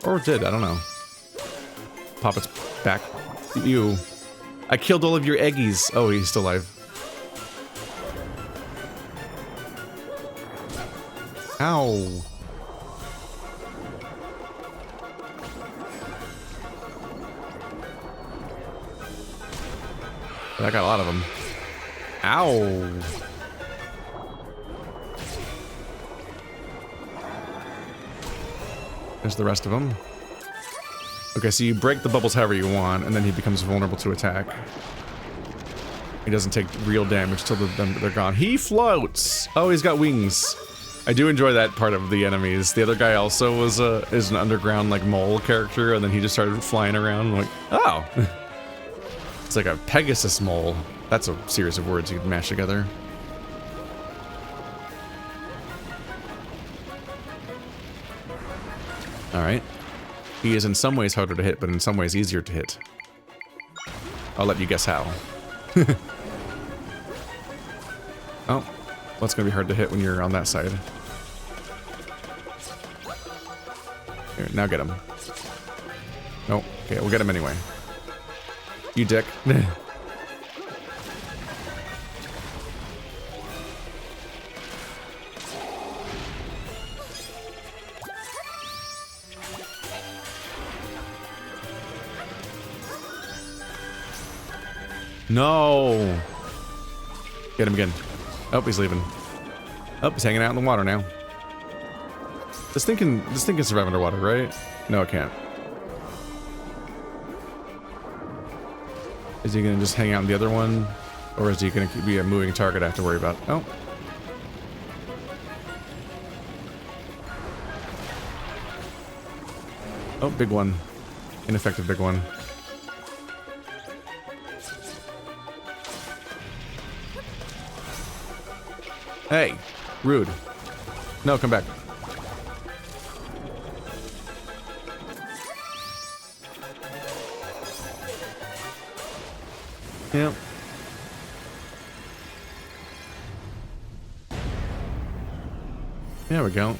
Or did, I don't know. Pop its back. You. I killed all of your eggies. Oh, he's still alive. Ow. I got a lot of them. Ow. There's the rest of them. Okay, so you break the bubbles however you want, and then he becomes vulnerable to attack. He doesn't take real damage till they're gone. He floats! Oh, he's got wings. I do enjoy that part of the enemies. The other guy also is an underground, like, mole character, and then he just started flying around. I'm like, oh! It's like a Pegasus mole. That's a series of words you can mash together. Alright. He is in some ways harder to hit, but in some ways easier to hit. I'll let you guess how. Oh, well, it's gonna be hard to hit when you're on that side. Here, now get him. Nope. Okay, we'll get him anyway. You dick. No! Get him again. Oh, he's leaving. Oh, he's hanging out in the water now. This thing can survive underwater, right? No, it can't. Is he gonna just hang out in the other one? Or is he gonna be a moving target I have to worry about? Oh. Oh, big one. Ineffective big one. Hey, rude. No, come back. Yep. There we go.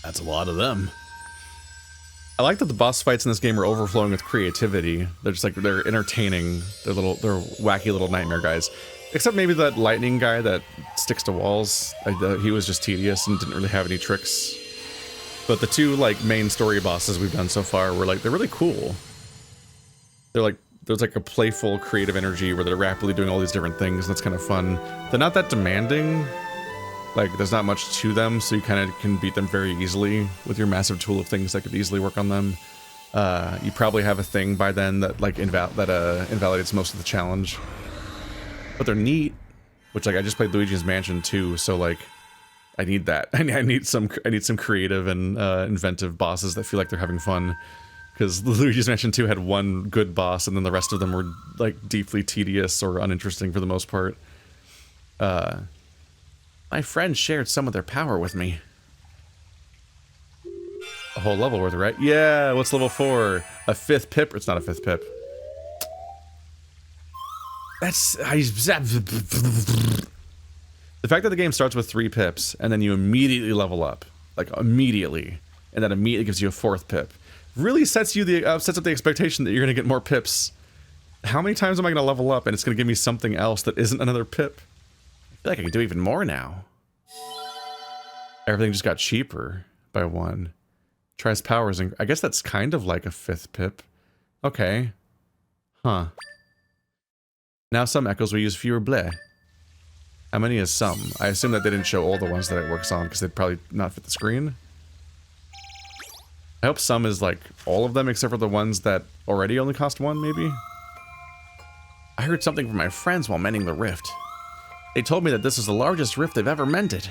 That's a lot of them. I like that the boss fights in this game are overflowing with creativity. They're just like, they're entertaining. They're wacky little nightmare guys. Except maybe that lightning guy that sticks to walls. He was just tedious and didn't really have any tricks. But the 2 like main story bosses we've done so far were like, they're really cool. They're like, there's like a playful creative energy where they're rapidly doing all these different things. That's kind of fun. They're not that demanding. Like, there's not much to them, so you kind of can beat them very easily with your massive tool of things that could easily work on them. You probably have a thing by then that like invalidates most of the challenge. But they're neat, which like I just played Luigi's Mansion 2, so like I need that. I need some creative and inventive bosses that feel like they're having fun. Because Luigi's Mansion 2 had one good boss, and then the rest of them were like deeply tedious or uninteresting for the most part. My friends shared some of their power with me. A whole level worth, right? Yeah, what's level 4? A 5th pip? It's not a 5th pip. That's... The fact that the game starts with 3 pips, and then you immediately level up. Like, immediately. And that immediately gives you a 4th pip. Really sets up the expectation that you're going to get more pips. How many times am I going to level up, and it's going to give me something else that isn't another pip? I feel like I can do even more now. Everything just got cheaper by 1. Tries powers, and I guess that's kind of like a 5th pip. Okay. Huh. Now some echoes will use fewer bleh. How many is some? I assume that they didn't show all the ones that it works on, because they'd probably not fit the screen. I hope some is like all of them, except for the ones that already only cost 1, maybe? I heard something from my friends while mending the rift. They told me that this is the largest rift they've ever mended.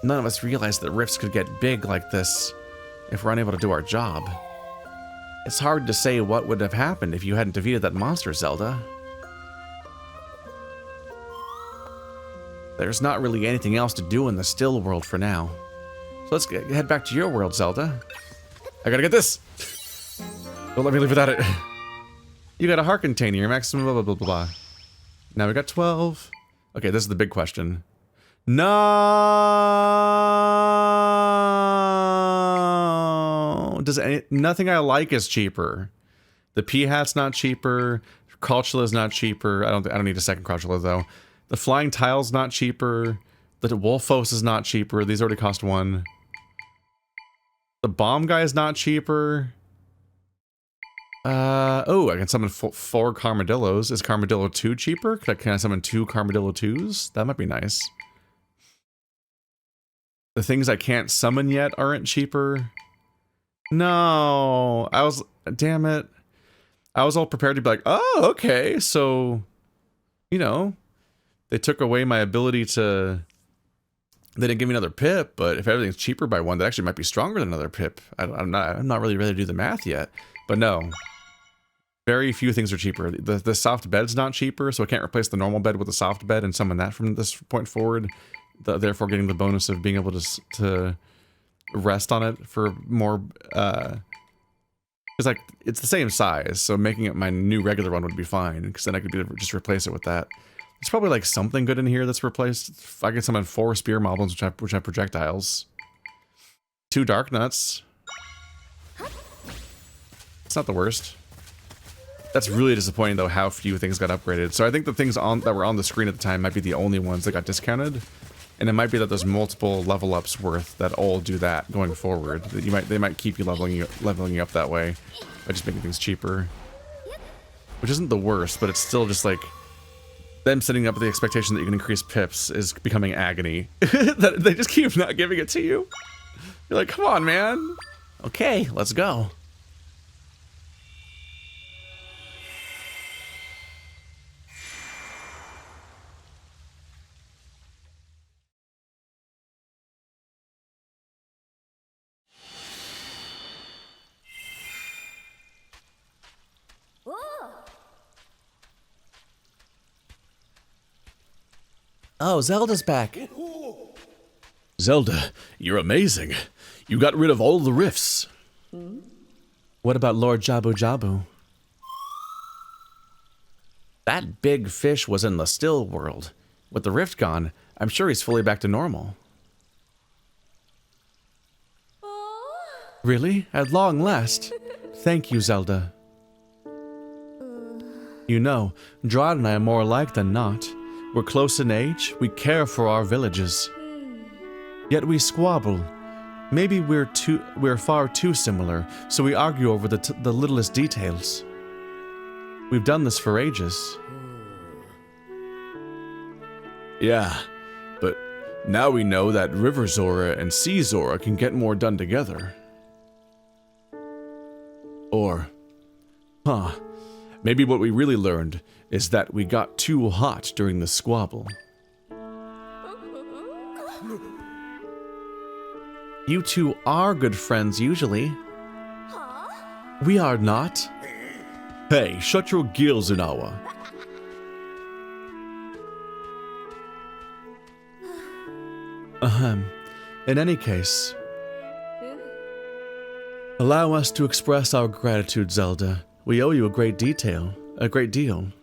None of us realized that rifts could get big like this if we're unable to do our job. It's hard to say what would have happened if you hadn't defeated that monster, Zelda. There's not really anything else to do in the still world for now. So let's head back to your world, Zelda. I gotta get this! Don't let me leave without it. You got a heart container, your maximum blah blah blah blah. Now we got 12. Okay, this is the big question. No! Nothing I like is cheaper. The pea hat's not cheaper. Crotchula's not cheaper. I don't need a second Crotchula though. The flying tile's not cheaper. The Wolfos is not cheaper. These already cost 1. The bomb guy is not cheaper. Oh, I can summon 4 Carmadillos. Is Carmadillo 2 cheaper? Can I summon 2 Carmadillo 2s? That might be nice. The things I can't summon yet aren't cheaper. No, damn it. I was all prepared to be like, oh, okay, so, you know, they took away my ability to, they didn't give me another pip, but if everything's cheaper by 1, that actually might be stronger than another pip. I'm not really ready to do the math yet, but no. Very few things are cheaper. The soft bed's not cheaper, so I can't replace the normal bed with a soft bed and summon that from this point forward. Therefore getting the bonus of being able to rest on it for more, it's like, it's the same size, so making it my new regular one would be fine, because then I could just replace it with that. There's probably like something good in here that's replaced. I can summon 4 spear moblins, which have projectiles. 2 dark nuts. It's not the worst. That's really disappointing though, how few things got upgraded. So I think the things that were on the screen at the time might be the only ones that got discounted. And it might be that there's multiple level ups worth that all do that going forward. That they might keep you leveling you up that way by just making things cheaper. Which isn't the worst, but it's still just like them setting up the expectation that you can increase pips is becoming agony. That they just keep not giving it to you. You're like, come on, man. Okay, let's go. Oh, Zelda's back. Zelda, you're amazing. You got rid of all the rifts. What about Lord Jabu-Jabu? That big fish was in the still world. With the rift gone, I'm sure he's fully back to normal. Really? At long last? Thank you, Zelda. You know, Drod and I are more alike than not. We're close in age, we care for our villages. Yet we squabble. Maybe we're far too similar, so we argue over the littlest details. We've done this for ages. Yeah, But now we know that River Zora and Sea Zora can get more done together. Or, maybe what we really learned is that we got too hot during the squabble. You two are good friends usually. We are not. Hey, shut your gills, Inawa. In any case, allow us to express our gratitude, Zelda. We owe you a great deal.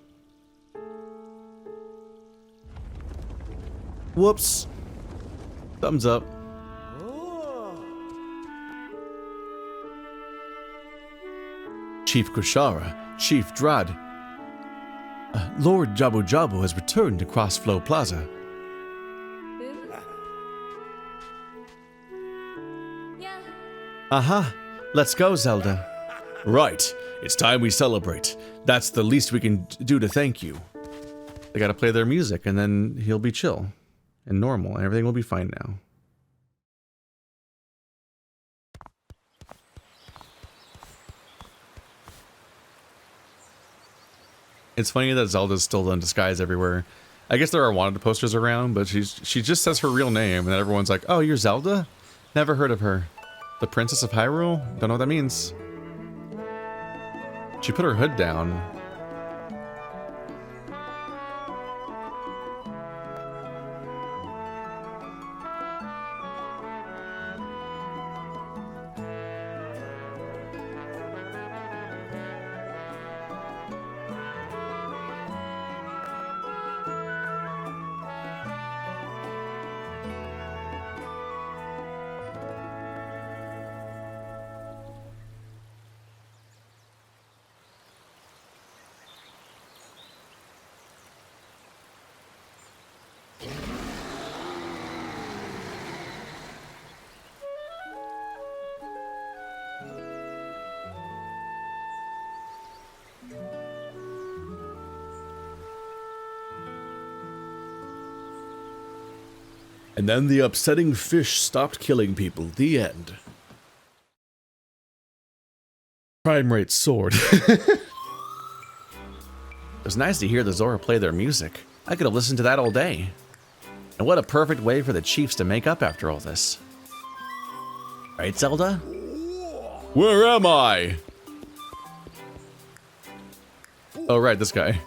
Whoops. Thumbs up. Chief Kushara, Chief Drad. Lord Jabu-Jabu has returned to Crossflow Plaza. Aha! Let's go, Zelda. Right. It's time we celebrate. That's the least we can do to thank you. They gotta play their music, and then he'll be chill and normal, and everything will be fine now. It's funny that Zelda's still in disguise everywhere. I guess there are wanted posters around, but she just says her real name, and everyone's like, "Oh, you're Zelda? Never heard of her. The Princess of Hyrule? Don't know what that means." She put her hood down. And then the upsetting fish stopped killing people. The end. Crime rate soared. It was nice to hear the Zora play their music. I could have listened to that all day. And what a perfect way for the chiefs to make up after all this. Right, Zelda? Where am I? Oh, right, this guy.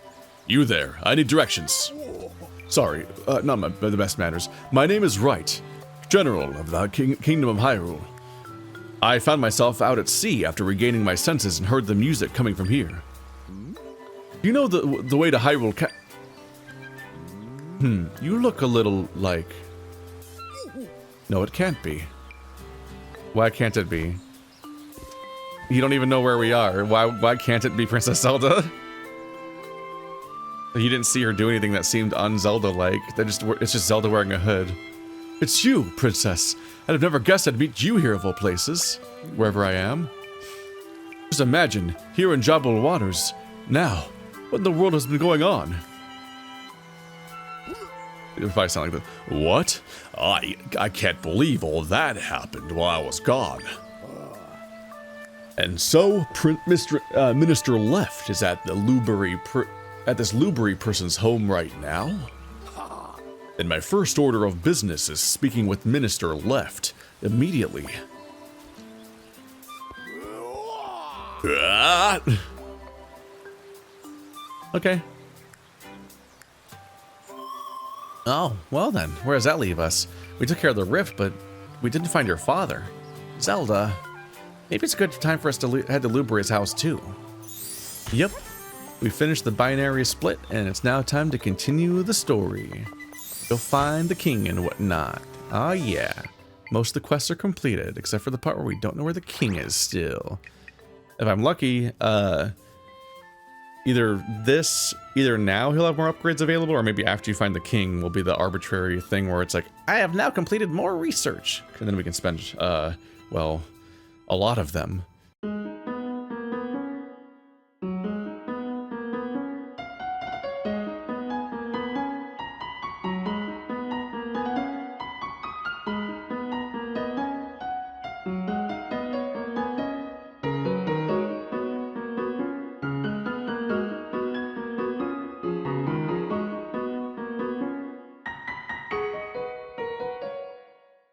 You there. I need directions. Sorry, not the best manners. My name is Wright, General of the Kingdom of Hyrule. I found myself out at sea after regaining my senses and heard the music coming from here. You know the way to Hyrule you look a little like... No, it can't be. Why can't it be? You don't even know where we are. Why can't it be Princess Zelda? You didn't see her do anything that seemed un-Zelda-like. It's just Zelda wearing a hood. It's you, Princess. I'd have never guessed I'd meet you here of all places, wherever I am. Just imagine, here in Jabul waters. Now, what in the world has been going on? If I sound like that. What? I can't believe all that happened while I was gone. And so, Minister Left is at the this Lubery person's home right now? Then my first order of business is speaking with Minister Left immediately. Okay. Oh, well then, where does that leave us? We took care of the rift, but we didn't find your father. Zelda, maybe it's a good time for us to head to Lubery's house too. Yep. We finished the binary split, and it's now time to continue the story. Go find the king and whatnot. Ah, yeah. Most of the quests are completed, except for the part where we don't know where the king is still. If I'm lucky, either now he'll have more upgrades available, or maybe after you find the king will be the arbitrary thing where it's like, I have now completed more research. And then we can spend, well, a lot of them.